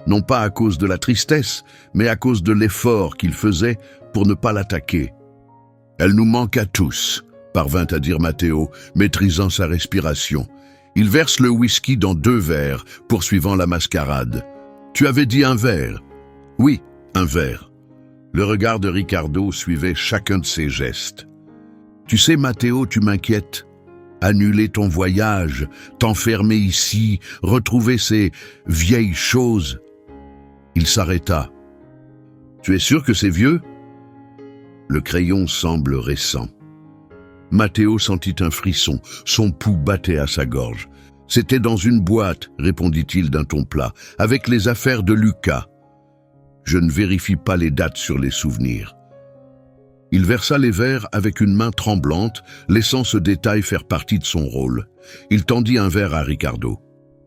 Non pas à cause de la tristesse, mais à cause de l'effort qu'il faisait pour ne pas l'attaquer. « Elle nous manque à tous », parvint à dire Matteo, maîtrisant sa respiration. Il verse le whisky dans 2 verres, poursuivant la mascarade. « Tu avais dit un verre ?»« Oui, un verre. » Le regard de Ricardo suivait chacun de ses gestes. « Tu sais, Matteo, tu m'inquiètes. Annuler ton voyage, t'enfermer ici, retrouver ces vieilles choses. » Il s'arrêta. « Tu es sûr que c'est vieux ?» Le crayon semble récent. Matteo sentit un frisson, son pouls battait à sa gorge. « C'était dans une boîte, » répondit-il d'un ton plat, « avec les affaires de Luca. » Je ne vérifie pas les dates sur les souvenirs. Il versa les verres avec une main tremblante, laissant ce détail faire partie de son rôle. Il tendit un verre à Ricardo.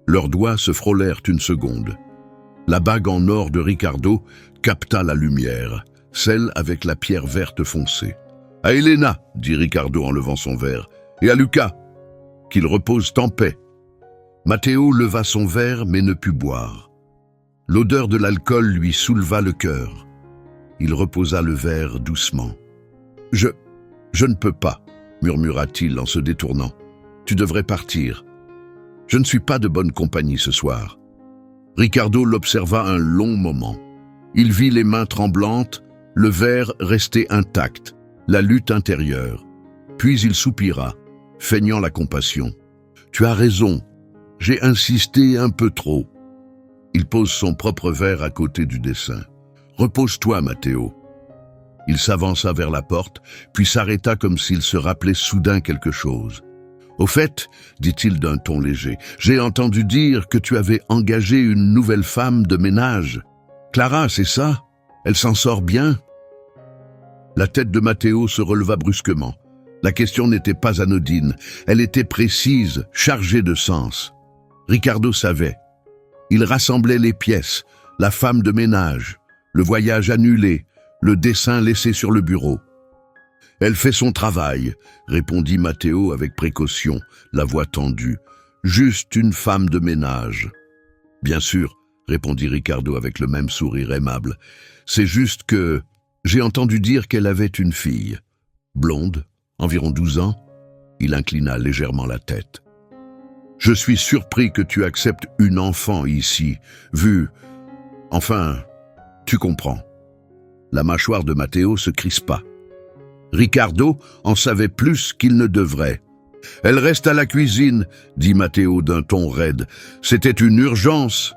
Leurs doigts se frôlèrent une seconde. La bague en or de Ricardo capta la lumière, celle avec la pierre verte foncée. « À Elena, » dit Ricardo en levant son verre, « et à Luca, qu'ils reposent en paix. » Matteo leva son verre mais ne put boire. L'odeur de l'alcool lui souleva le cœur. Il reposa le verre doucement. « Je ne peux pas, » murmura-t-il en se détournant. « Tu devrais partir. Je ne suis pas de bonne compagnie ce soir. » Ricardo l'observa un long moment. Il vit les mains tremblantes, le verre resté intact, la lutte intérieure. Puis il soupira, feignant la compassion. « Tu as raison, j'ai insisté un peu trop. » Il pose son propre verre à côté du dessin. « Repose-toi, Matteo. » Il s'avança vers la porte, puis s'arrêta comme s'il se rappelait soudain quelque chose. « Au fait, dit-il d'un ton léger, j'ai entendu dire que tu avais engagé une nouvelle femme de ménage. Clara, c'est ça? Elle s'en sort bien ?» La tête de Matteo se releva brusquement. La question n'était pas anodine, elle était précise, chargée de sens. Ricardo savait. Il rassemblait les pièces, la femme de ménage, le voyage annulé, le dessin laissé sur le bureau. « Elle fait son travail », répondit Matteo avec précaution, la voix tendue. « Juste une femme de ménage. »« Bien sûr », répondit Ricardo avec le même sourire aimable. « C'est juste que j'ai entendu dire qu'elle avait une fille. Blonde, environ 12 ans. » Il inclina légèrement la tête. « Je suis surpris que tu acceptes une enfant ici, vu... Enfin, tu comprends. » La mâchoire de Matteo se crispa. Ricardo en savait plus qu'il ne devrait. « Elle reste à la cuisine, » dit Matteo d'un ton raide. « C'était une urgence. »«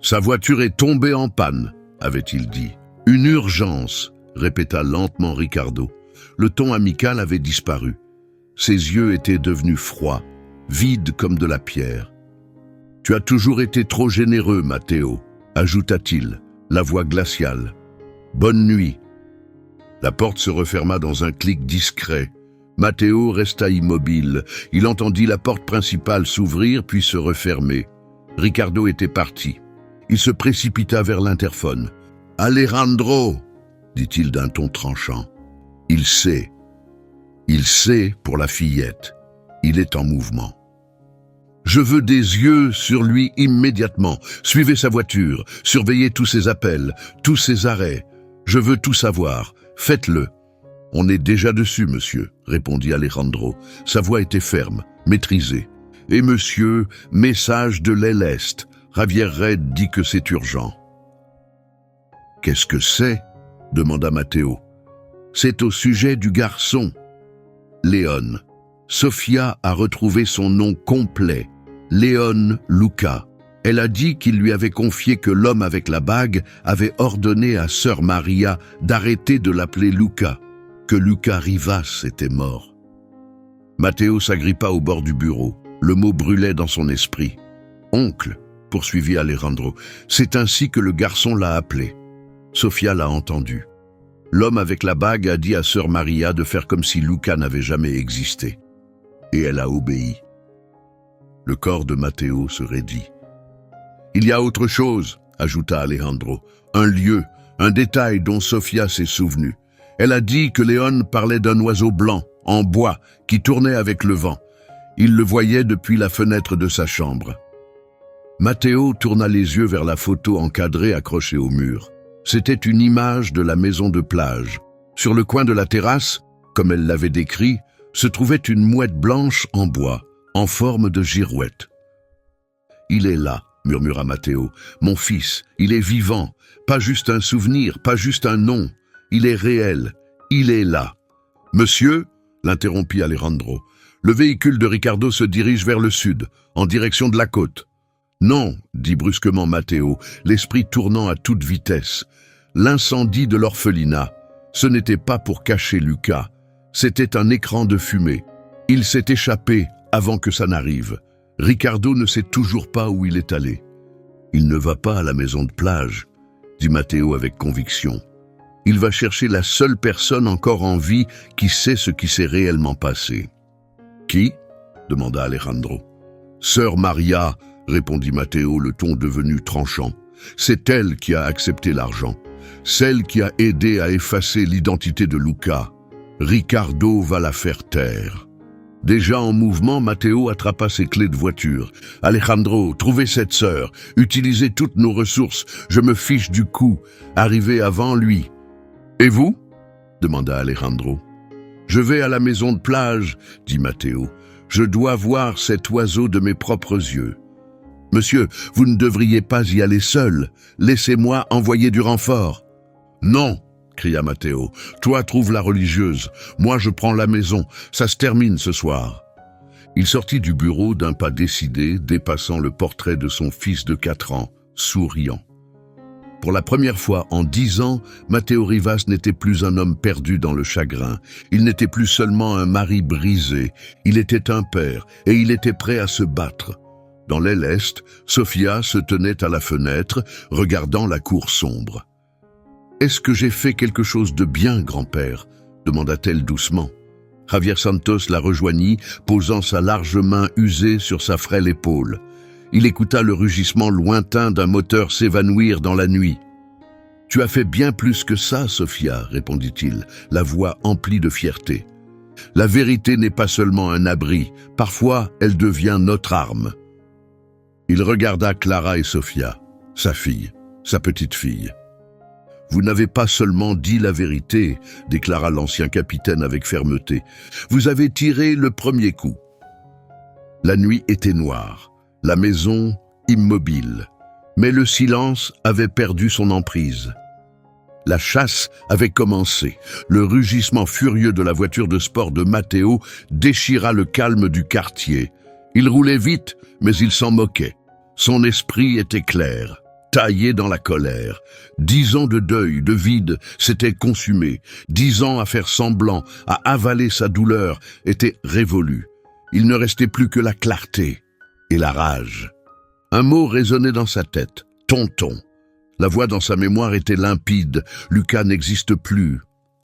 Sa voiture est tombée en panne, » avait-il dit. « Une urgence, » répéta lentement Ricardo. Le ton amical avait disparu. Ses yeux étaient devenus froids, vides comme de la pierre. « Tu as toujours été trop généreux, Matteo, » ajouta-t-il, la voix glaciale. « Bonne nuit. » La porte se referma dans un clic discret. Matteo resta immobile. Il entendit la porte principale s'ouvrir puis se refermer. Ricardo était parti. Il se précipita vers l'interphone. « Alejandro !» dit-il d'un ton tranchant. Il sait. Il sait pour la fillette. Il est en mouvement. Je veux des yeux sur lui immédiatement. Suivez sa voiture, surveillez tous ses appels, tous ses arrêts. Je veux tout savoir. Faites-le. On est déjà dessus, monsieur, répondit Alejandro. Sa voix était ferme, maîtrisée. Et monsieur, message de l'aile Est. Javier Red dit que c'est urgent. Qu'est-ce que c'est? Demanda Matteo. C'est au sujet du garçon. Léon. Sofia a retrouvé son nom complet. Léon Luca. Elle a dit qu'il lui avait confié que l'homme avec la bague avait ordonné à sœur Maria d'arrêter de l'appeler Luca, que Luca Rivas était mort. Matteo s'agrippa au bord du bureau. Le mot brûlait dans son esprit. « Oncle », poursuivit Alejandro, « c'est ainsi que le garçon l'a appelé. » Sofia l'a entendu. L'homme avec la bague a dit à sœur Maria de faire comme si Luca n'avait jamais existé. Et elle a obéi. Le corps de Matteo se raidit. « Il y a autre chose », ajouta Alejandro. « Un lieu, un détail dont Sofia s'est souvenue. Elle a dit que Léon parlait d'un oiseau blanc, en bois, qui tournait avec le vent. Il le voyait depuis la fenêtre de sa chambre. » Matteo tourna les yeux vers la photo encadrée accrochée au mur. C'était une image de la maison de plage. Sur le coin de la terrasse, comme elle l'avait décrit, se trouvait une mouette blanche en bois, en forme de girouette. « Il est là », murmura Matteo. « Mon fils, il est vivant. Pas juste un souvenir, pas juste un nom. Il est réel. Il est là. »« Monsieur » l'interrompit Alejandro. « Le véhicule de Ricardo se dirige vers le sud, en direction de la côte. »« Non » dit brusquement Matteo, l'esprit tournant à toute vitesse. « L'incendie de l'orphelinat, ce n'était pas pour cacher Lucas. C'était un écran de fumée. Il s'est échappé avant que ça n'arrive. Ricardo ne sait toujours pas où il est allé. »« Il ne va pas à la maison de plage, » dit Matteo avec conviction. « Il va chercher la seule personne encore en vie qui sait ce qui s'est réellement passé. »« Qui ?» demanda Alejandro. « Sœur Maria, » répondit Matteo, le ton devenu tranchant. « C'est elle qui a accepté l'argent. Celle qui a aidé à effacer l'identité de Luca. Ricardo va la faire taire. » Déjà en mouvement, Matteo attrapa ses clés de voiture. « Alejandro, trouvez cette sœur. Utilisez toutes nos ressources. Je me fiche du coup. Arrivez avant lui. »« Et vous ?» demanda Alejandro. « Je vais à la maison de plage, » dit Matteo. « Je dois voir cet oiseau de mes propres yeux. »« Monsieur, vous ne devriez pas y aller seul. Laissez-moi envoyer du renfort. »« Non !» cria Matteo. « Toi, trouve la religieuse. Moi, je prends la maison. Ça se termine ce soir. » Il sortit du bureau d'un pas décidé, dépassant le portrait de son fils de 4 ans, souriant. Pour la première fois en 10 ans, Matteo Rivas n'était plus un homme perdu dans le chagrin. Il n'était plus seulement un mari brisé. Il était un père et il était prêt à se battre. Dans l'aile Est, Sofia se tenait à la fenêtre, regardant la cour sombre. « Est-ce que j'ai fait quelque chose de bien, grand-père » demanda-t-elle doucement. Javier Santos la rejoignit, posant sa large main usée sur sa frêle épaule. Il écouta le rugissement lointain d'un moteur s'évanouir dans la nuit. « Tu as fait bien plus que ça, Sofia, » répondit-il, la voix emplie de fierté. « La vérité n'est pas seulement un abri, parfois elle devient notre arme. » Il regarda Clara et Sofia, sa fille, sa petite-fille. « Vous n'avez pas seulement dit la vérité, » déclara l'ancien capitaine avec fermeté. « Vous avez tiré le premier coup. » La nuit était noire, la maison immobile, mais le silence avait perdu son emprise. La chasse avait commencé. Le rugissement furieux de la voiture de sport de Matteo déchira le calme du quartier. Il roulait vite, mais il s'en moquait. Son esprit était clair. Taillé dans la colère. 10 ans de deuil, de vide, s'étaient consumés. 10 ans à faire semblant, à avaler sa douleur, étaient révolus. Il ne restait plus que la clarté et la rage. Un mot résonnait dans sa tête. Tonton. La voix dans sa mémoire était limpide. Lucas n'existe plus.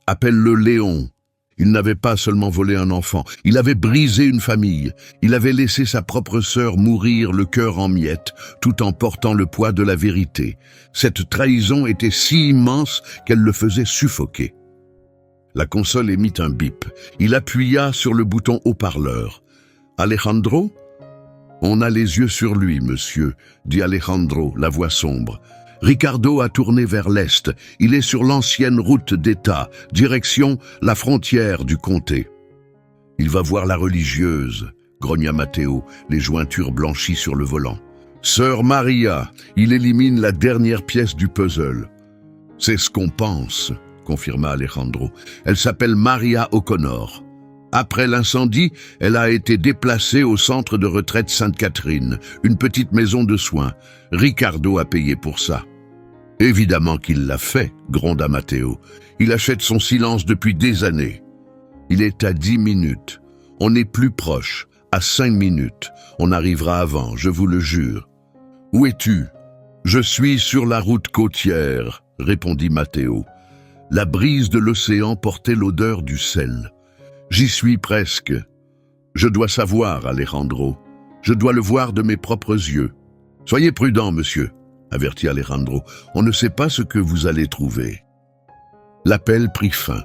Appelle-le Léon. Il n'avait pas seulement volé un enfant, il avait brisé une famille. Il avait laissé sa propre sœur mourir le cœur en miettes, tout en portant le poids de la vérité. Cette trahison était si immense qu'elle le faisait suffoquer. La console émit un bip. Il appuya sur le bouton haut-parleur. « Alejandro ?»« On a les yeux sur lui, monsieur, » dit Alejandro, la voix sombre. « Ricardo a tourné vers l'est. Il est sur l'ancienne route d'État, direction la frontière du comté. »« Il va voir la religieuse, » grogna Matteo, les jointures blanchies sur le volant. « Sœur Maria, il élimine la dernière pièce du puzzle. »« C'est ce qu'on pense, » confirma Alejandro. « Elle s'appelle Maria O'Connor. Après l'incendie, elle a été déplacée au centre de retraite Sainte-Catherine, une petite maison de soins. Ricardo a payé pour ça. »« Évidemment qu'il l'a fait, » gronda Matteo. « Il achète son silence depuis des années. » « Il est à 10 minutes. On est plus proche. À 5 minutes. On arrivera avant, je vous le jure. »« Où es-tu ?»« Je suis sur la route côtière, » répondit Matteo. La brise de l'océan portait l'odeur du sel. « J'y suis presque. »« Je dois savoir, Alejandro. Je dois le voir de mes propres yeux. »« Soyez prudent, monsieur, » avertit Alejandro. « On ne sait pas ce que vous allez trouver. » L'appel prit fin.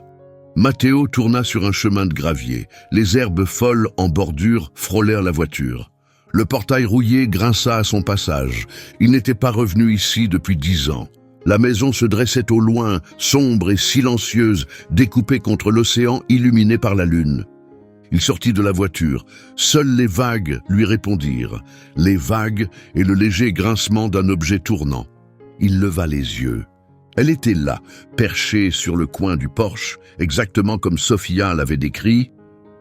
Matteo tourna sur un chemin de gravier. Les herbes folles en bordure frôlèrent la voiture. Le portail rouillé grinça à son passage. Il n'était pas revenu ici depuis 10 ans. La maison se dressait au loin, sombre et silencieuse, découpée contre l'océan illuminé par la lune. Il sortit de la voiture. Seules les vagues lui répondirent. Les vagues et le léger grincement d'un objet tournant. Il leva les yeux. Elle était là, perchée sur le coin du porche, exactement comme Sophia l'avait décrit,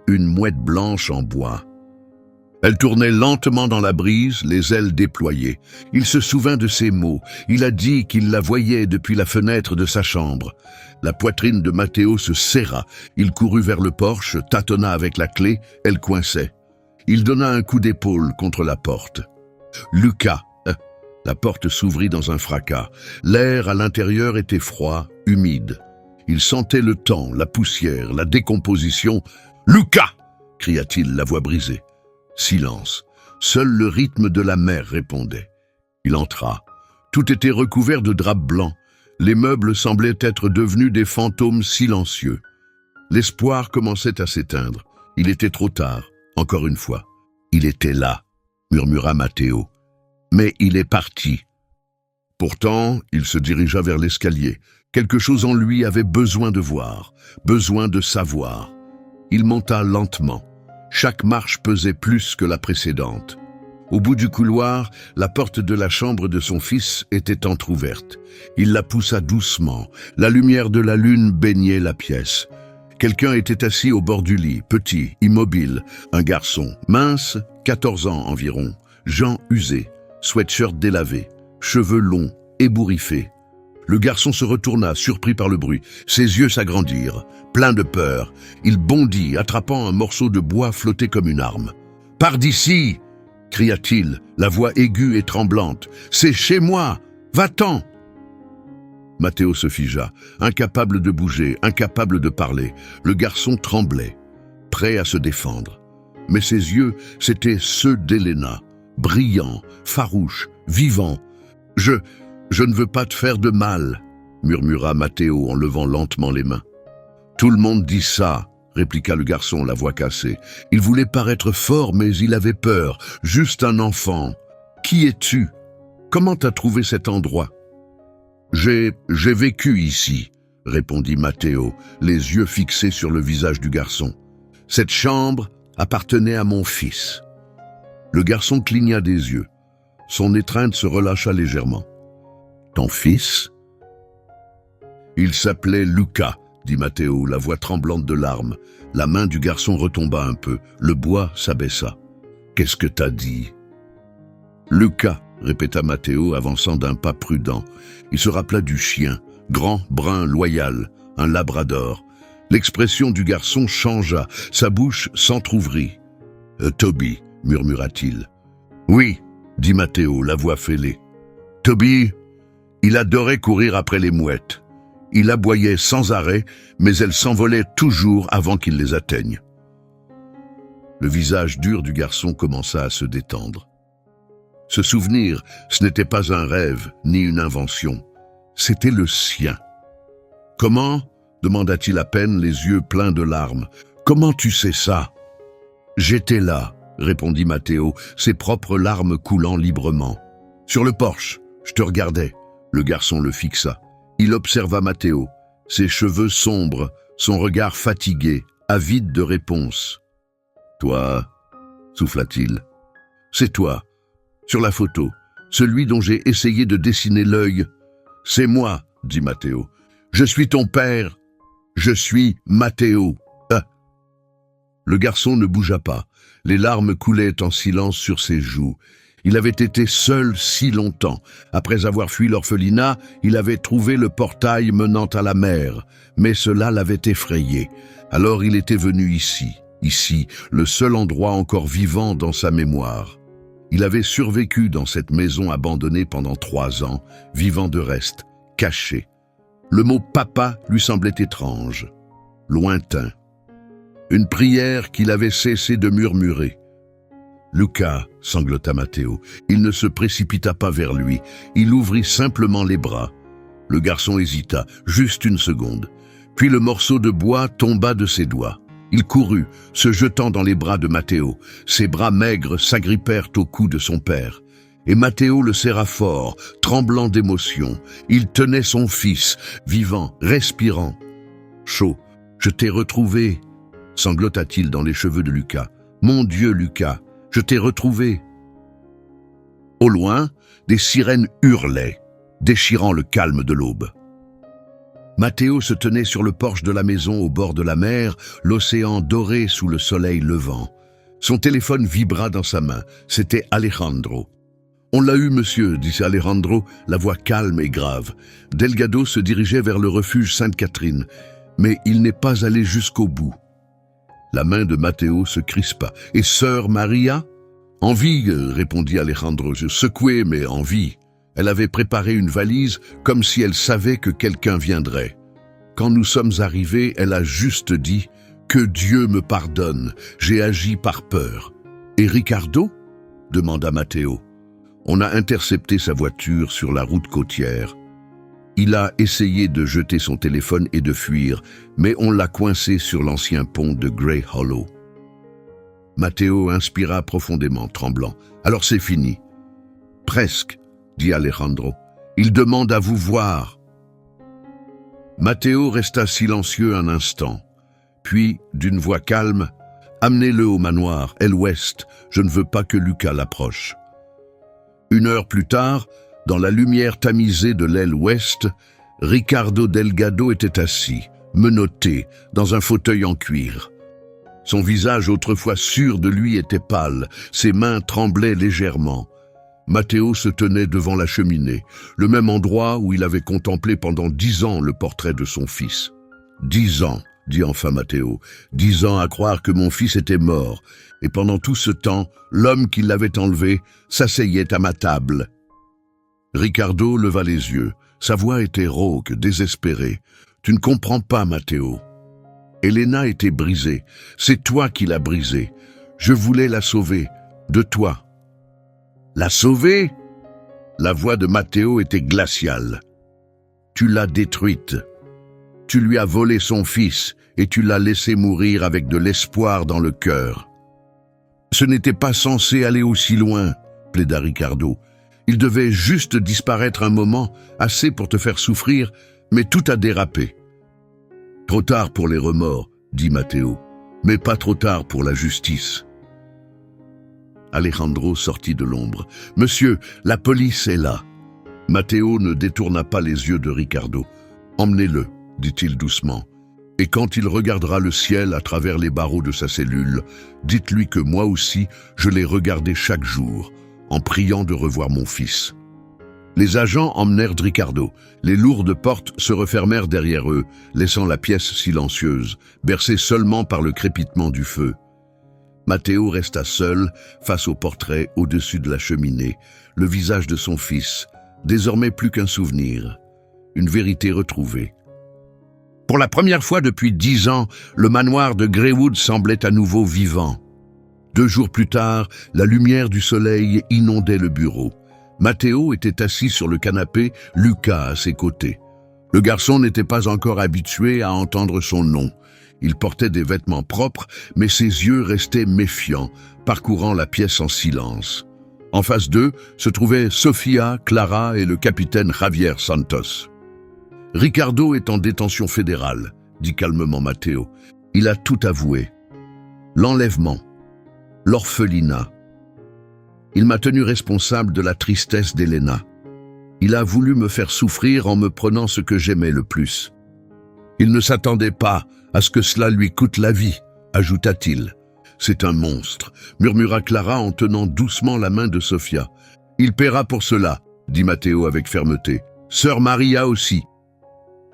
une mouette blanche en bois. Elle tournait lentement dans la brise, les ailes déployées. Il se souvint de ces mots. Il a dit qu'il la voyait depuis la fenêtre de sa chambre. La poitrine de Matteo se serra. Il courut vers le porche, tâtonna avec la clé, elle coinçait. Il donna un coup d'épaule contre la porte. « Lucas !» La porte s'ouvrit dans un fracas. L'air à l'intérieur était froid, humide. Il sentait le temps, la poussière, la décomposition. « Lucas !» cria-t-il, la voix brisée. Silence. Seul le rythme de la mer répondait. Il entra. Tout était recouvert de draps blancs. Les meubles semblaient être devenus des fantômes silencieux. L'espoir commençait à s'éteindre. Il était trop tard, encore une fois. Il était là, murmura Matteo. Mais il est parti. Pourtant, il se dirigea vers l'escalier. Quelque chose en lui avait besoin de voir, besoin de savoir. Il monta lentement. Chaque marche pesait plus que la précédente. Au bout du couloir, la porte de la chambre de son fils était entr'ouverte. Il la poussa doucement. La lumière de la lune baignait la pièce. Quelqu'un était assis au bord du lit, petit, immobile. Un garçon, mince, 14 ans environ, gens usés. Sweatshirt délavé, cheveux longs, ébouriffés. Le garçon se retourna, surpris par le bruit. Ses yeux s'agrandirent, plein de peur. Il bondit, attrapant un morceau de bois flotté comme une arme. « Pars d'ici !» cria-t-il, la voix aiguë et tremblante. « C'est chez moi! Va-t'en !» Matteo se figea, incapable de bouger, incapable de parler. Le garçon tremblait, prêt à se défendre. Mais ses yeux, c'étaient ceux d'Elena. Brillant, farouche, vivant. « Je ne veux pas te faire de mal, » murmura Matteo en levant lentement les mains. « Tout le monde dit ça, » répliqua le garçon, la voix cassée. Il voulait paraître fort, mais il avait peur. Juste un enfant. « Qui es-tu? Comment t'as trouvé cet endroit? »« J'ai vécu ici, » répondit Matteo, les yeux fixés sur le visage du garçon. « Cette chambre appartenait à mon fils. » Le garçon cligna des yeux. Son étreinte se relâcha légèrement. « Ton fils ?» Il s'appelait Lucas, dit Matteo, la voix tremblante de larmes. La main du garçon retomba un peu. Le bois s'abaissa. « Qu'est-ce que t'as dit ?»« Lucas, » répéta Matteo, avançant d'un pas prudent. Il se rappela du chien, grand, brun, loyal, un labrador. L'expression du garçon changea, sa bouche s'entr'ouvrit. « Toby » murmura-t-il. « Oui, » dit Matteo, la voix fêlée. « Toby, il adorait courir après les mouettes. Il aboyait sans arrêt, mais elles s'envolaient toujours avant qu'il les atteigne. » Le visage dur du garçon commença à se détendre. Ce souvenir, ce n'était pas un rêve, ni une invention. C'était le sien. « Comment ?» demanda-t-il à peine, les yeux pleins de larmes. « Comment tu sais ça ?»« J'étais là, » répondit Matteo, ses propres larmes coulant librement. « Sur le porche, je te regardais. » Le garçon le fixa. Il observa Matteo, ses cheveux sombres, son regard fatigué, avide de réponse. « Toi, » souffla-t-il. « C'est toi, sur la photo, celui dont j'ai essayé de dessiner l'œil. »« C'est moi, » dit Matteo. « Je suis ton père. Je suis Matteo. » Le garçon ne bougea pas. Les larmes coulaient en silence sur ses joues. Il avait été seul si longtemps. Après avoir fui l'orphelinat, il avait trouvé le portail menant à la mer. Mais cela l'avait effrayé. Alors il était venu ici, le seul endroit encore vivant dans sa mémoire. Il avait survécu dans cette maison abandonnée pendant 3 ans, vivant de reste, caché. Le mot « papa » lui semblait étrange, lointain. Une prière qu'il avait cessé de murmurer. « Luca » sanglota Matteo. Il ne se précipita pas vers lui. Il ouvrit simplement les bras. Le garçon hésita, juste une seconde. Puis le morceau de bois tomba de ses doigts. Il courut, se jetant dans les bras de Matteo. Ses bras maigres s'agrippèrent au cou de son père. Et Matteo le serra fort, tremblant d'émotion. Il tenait son fils, vivant, respirant. « Chaud, je t'ai retrouvé » sanglota-t-il dans les cheveux de Luca. « Mon Dieu, Luca, je t'ai retrouvé !» Au loin, des sirènes hurlaient, déchirant le calme de l'aube. Matteo se tenait sur le porche de la maison au bord de la mer, l'océan doré sous le soleil levant. Son téléphone vibra dans sa main. C'était Alejandro. « On l'a eu, monsieur, » dit Alejandro, la voix calme et grave. Delgado se dirigeait vers le refuge Sainte-Catherine, mais il n'est pas allé jusqu'au bout. La main de Matteo se crispa. « Et sœur Maria ?»« En vie, » répondit Alejandro, secoué mais en vie. Elle avait préparé une valise comme si elle savait que quelqu'un viendrait. Quand nous sommes arrivés, elle a juste dit « Que Dieu me pardonne, j'ai agi par peur. »« Et Ricardo ?» demanda Matteo. On a intercepté sa voiture sur la route côtière. Il a essayé de jeter son téléphone et de fuir, mais on l'a coincé sur l'ancien pont de Grey Hollow. Matteo inspira profondément, tremblant. « Alors c'est fini. »« Presque, » dit Alejandro. « Il demande à vous voir. » Matteo resta silencieux un instant. Puis, d'une voix calme, « Amenez-le au manoir, aile ouest. Je ne veux pas que Luca l'approche. » 1 heure plus tard, dans la lumière tamisée de l'aile ouest, Ricardo Delgado était assis, menotté, dans un fauteuil en cuir. Son visage autrefois sûr de lui était pâle, ses mains tremblaient légèrement. Matteo se tenait devant la cheminée, le même endroit où il avait contemplé pendant 10 ans le portrait de son fils. « 10 ans, » dit enfin Matteo, « 10 ans à croire que mon fils était mort, et pendant tout ce temps, l'homme qui l'avait enlevé s'asseyait à ma table. » Ricardo leva les yeux. Sa voix était rauque, désespérée. « Tu ne comprends pas, Matteo. Elena était brisée. C'est toi qui l'as brisée. Je voulais la sauver. De toi. » « La sauver ?» La voix de Matteo était glaciale. « Tu l'as détruite. Tu lui as volé son fils et tu l'as laissé mourir avec de l'espoir dans le cœur. » « Ce n'était pas censé aller aussi loin, » plaida Ricardo. « Il devait juste disparaître un moment, assez pour te faire souffrir, mais tout a dérapé. »« Trop tard pour les remords, » dit Matteo, « mais pas trop tard pour la justice. » Alejandro sortit de l'ombre. « Monsieur, la police est là. » Matteo ne détourna pas les yeux de Ricardo. « Emmenez-le, » dit-il doucement. « Et quand il regardera le ciel à travers les barreaux de sa cellule, dites-lui que moi aussi, je l'ai regardé chaque jour, en priant de revoir mon fils. » Les agents emmenèrent Ricardo. Les lourdes portes se refermèrent derrière eux, laissant la pièce silencieuse, bercée seulement par le crépitement du feu. Matteo resta seul, face au portrait au-dessus de la cheminée, le visage de son fils, désormais plus qu'un souvenir, une vérité retrouvée. Pour la première fois depuis 10 ans, le manoir de Greywood semblait à nouveau vivant. 2 jours plus tard, la lumière du soleil inondait le bureau. Matteo était assis sur le canapé, Luca à ses côtés. Le garçon n'était pas encore habitué à entendre son nom. Il portait des vêtements propres, mais ses yeux restaient méfiants, parcourant la pièce en silence. En face d'eux se trouvaient Sofia, Clara et le capitaine Javier Santos. « Ricardo est en détention fédérale », dit calmement Matteo. « Il a tout avoué. L'enlèvement, l'orphelinat. Il m'a tenu responsable de la tristesse d'Elena. Il a voulu me faire souffrir en me prenant ce que j'aimais le plus. Il ne s'attendait pas à ce que cela lui coûte la vie, ajouta-t-il. C'est un monstre, murmura Clara en tenant doucement la main de Sofia. Il paiera pour cela, dit Matteo avec fermeté. Sœur Maria aussi.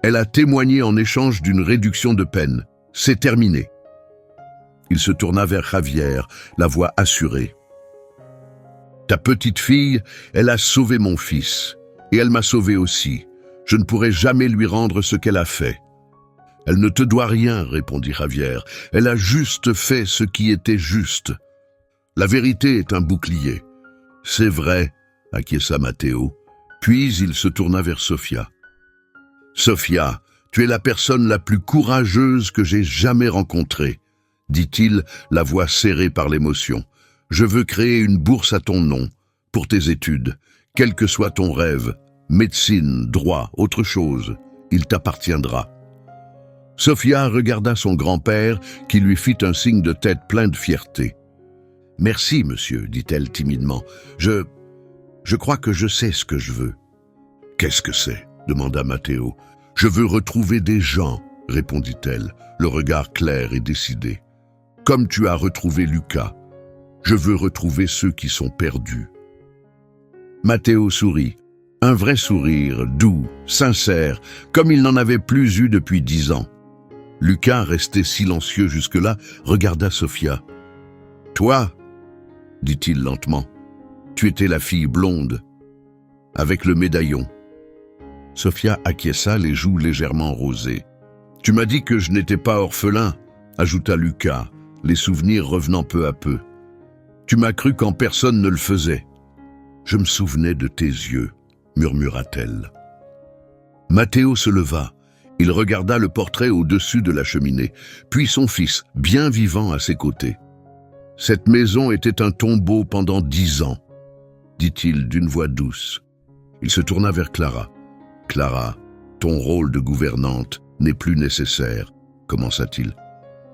Elle a témoigné en échange d'une réduction de peine. C'est terminé. Il se tourna vers Javier, la voix assurée. Ta petite fille, elle a sauvé mon fils. Et elle m'a sauvé aussi. Je ne pourrai jamais lui rendre ce qu'elle a fait. Elle ne te doit rien, répondit Javier. Elle a juste fait ce qui était juste. La vérité est un bouclier. C'est vrai, acquiesça Matteo. Puis il se tourna vers Sofia. Sofia, tu es la personne la plus courageuse que j'ai jamais rencontrée, dit-il, la voix serrée par l'émotion. Je veux créer une bourse à ton nom, pour tes études, quel que soit ton rêve, médecine, droit, autre chose, il t'appartiendra. Sofia regarda son grand-père qui lui fit un signe de tête plein de fierté. « Merci, monsieur, dit-elle timidement. Je crois que je sais ce que je veux. »« Qu'est-ce que c'est ?» demanda Matteo. « Je veux retrouver des gens, répondit-elle, le regard clair et décidé. Comme tu as retrouvé Lucas. Je veux retrouver ceux qui sont perdus. » Matteo sourit. Un vrai sourire, doux, sincère, comme il n'en avait plus eu depuis 10 ans. Lucas, resté silencieux jusque-là, regarda Sofia. « Toi, dit-il lentement, tu étais la fille blonde, avec le médaillon. » Sofia acquiesça, les joues légèrement rosées. « Tu m'as dit que je n'étais pas orphelin, » ajouta Lucas, les souvenirs revenant peu à peu. « Tu m'as cru quand personne ne le faisait. »« Je me souvenais de tes yeux, » murmura-t-elle. Matteo se leva. Il regarda le portrait au-dessus de la cheminée, puis son fils, bien vivant à ses côtés. « Cette maison était un tombeau pendant 10 ans, dit-il d'une voix douce. Il se tourna vers Clara. « Clara, ton rôle de gouvernante n'est plus nécessaire, commença-t-il.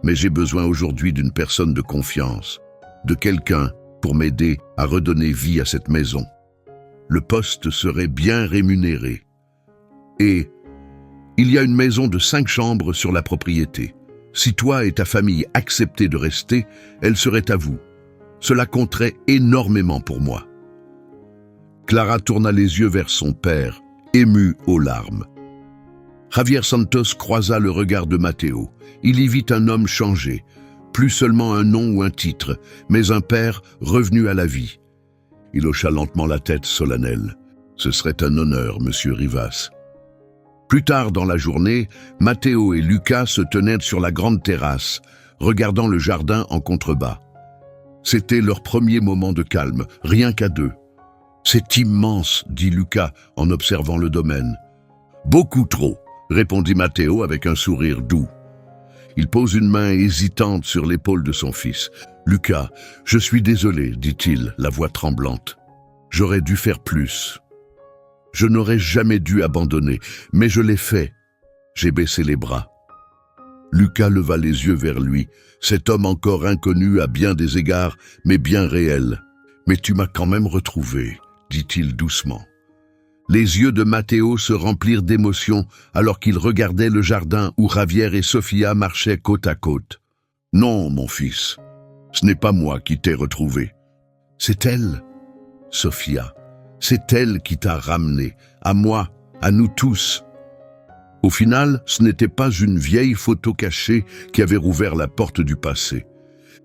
Mais j'ai besoin aujourd'hui d'une personne de confiance, de quelqu'un pour m'aider à redonner vie à cette maison. Le poste serait bien rémunéré. Et il y a une maison de 5 chambres sur la propriété. Si toi et ta famille acceptaient de rester, elle serait à vous. Cela compterait énormément pour moi. » Clara tourna les yeux vers son père, ému aux larmes. Javier Santos croisa le regard de Matteo. Il y vit un homme changé, plus seulement un nom ou un titre, mais un père revenu à la vie. Il hocha lentement la tête solennelle. « Ce serait un honneur, monsieur Rivas. » Plus tard dans la journée, Matteo et Lucas se tenaient sur la grande terrasse, regardant le jardin en contrebas. C'était leur premier moment de calme, rien qu'à deux. « C'est immense, » dit Lucas en observant le domaine. « Beaucoup trop, » répondit Matteo avec un sourire doux. Il pose une main hésitante sur l'épaule de son fils. « Lucas, je suis désolé, dit-il, la voix tremblante. J'aurais dû faire plus. Je n'aurais jamais dû abandonner, mais je l'ai fait. J'ai baissé les bras. » Lucas leva les yeux vers lui, cet homme encore inconnu à bien des égards, mais bien réel. « Mais tu m'as quand même retrouvé, » dit-il doucement. Les yeux de Matteo se remplirent d'émotion alors qu'il regardait le jardin où Javier et Sofia marchaient côte à côte. « Non, mon fils, ce n'est pas moi qui t'ai retrouvé. C'est elle, Sofia. C'est elle qui t'a ramené, à moi, à nous tous. » Au final, ce n'était pas une vieille photo cachée qui avait rouvert la porte du passé.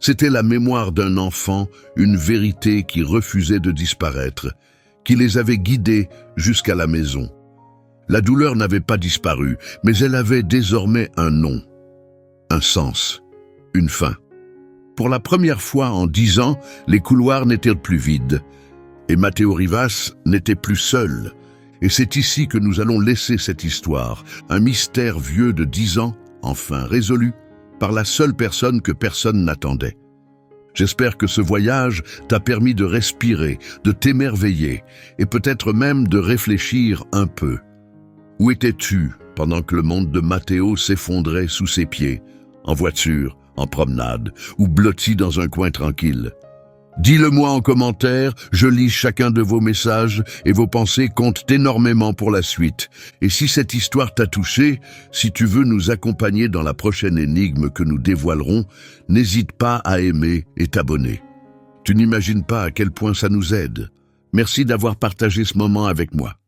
C'était la mémoire d'un enfant, une vérité qui refusait de disparaître, qui les avait guidés jusqu'à la maison. La douleur n'avait pas disparu, mais elle avait désormais un nom, un sens, une fin. Pour la première fois en 10 ans, les couloirs n'étaient plus vides, et Matteo Rivas n'était plus seul. Et c'est ici que nous allons laisser cette histoire, un mystère vieux de 10 ans, enfin résolu, par la seule personne que personne n'attendait. J'espère que ce voyage t'a permis de respirer, de t'émerveiller et peut-être même de réfléchir un peu. Où étais-tu pendant que le monde de Matteo s'effondrait sous ses pieds, en voiture, en promenade ou blotti dans un coin tranquille? Dis-le-moi en commentaire, je lis chacun de vos messages et vos pensées comptent énormément pour la suite. Et si cette histoire t'a touché, si tu veux nous accompagner dans la prochaine énigme que nous dévoilerons, n'hésite pas à aimer et t'abonner. Tu n'imagines pas à quel point ça nous aide. Merci d'avoir partagé ce moment avec moi.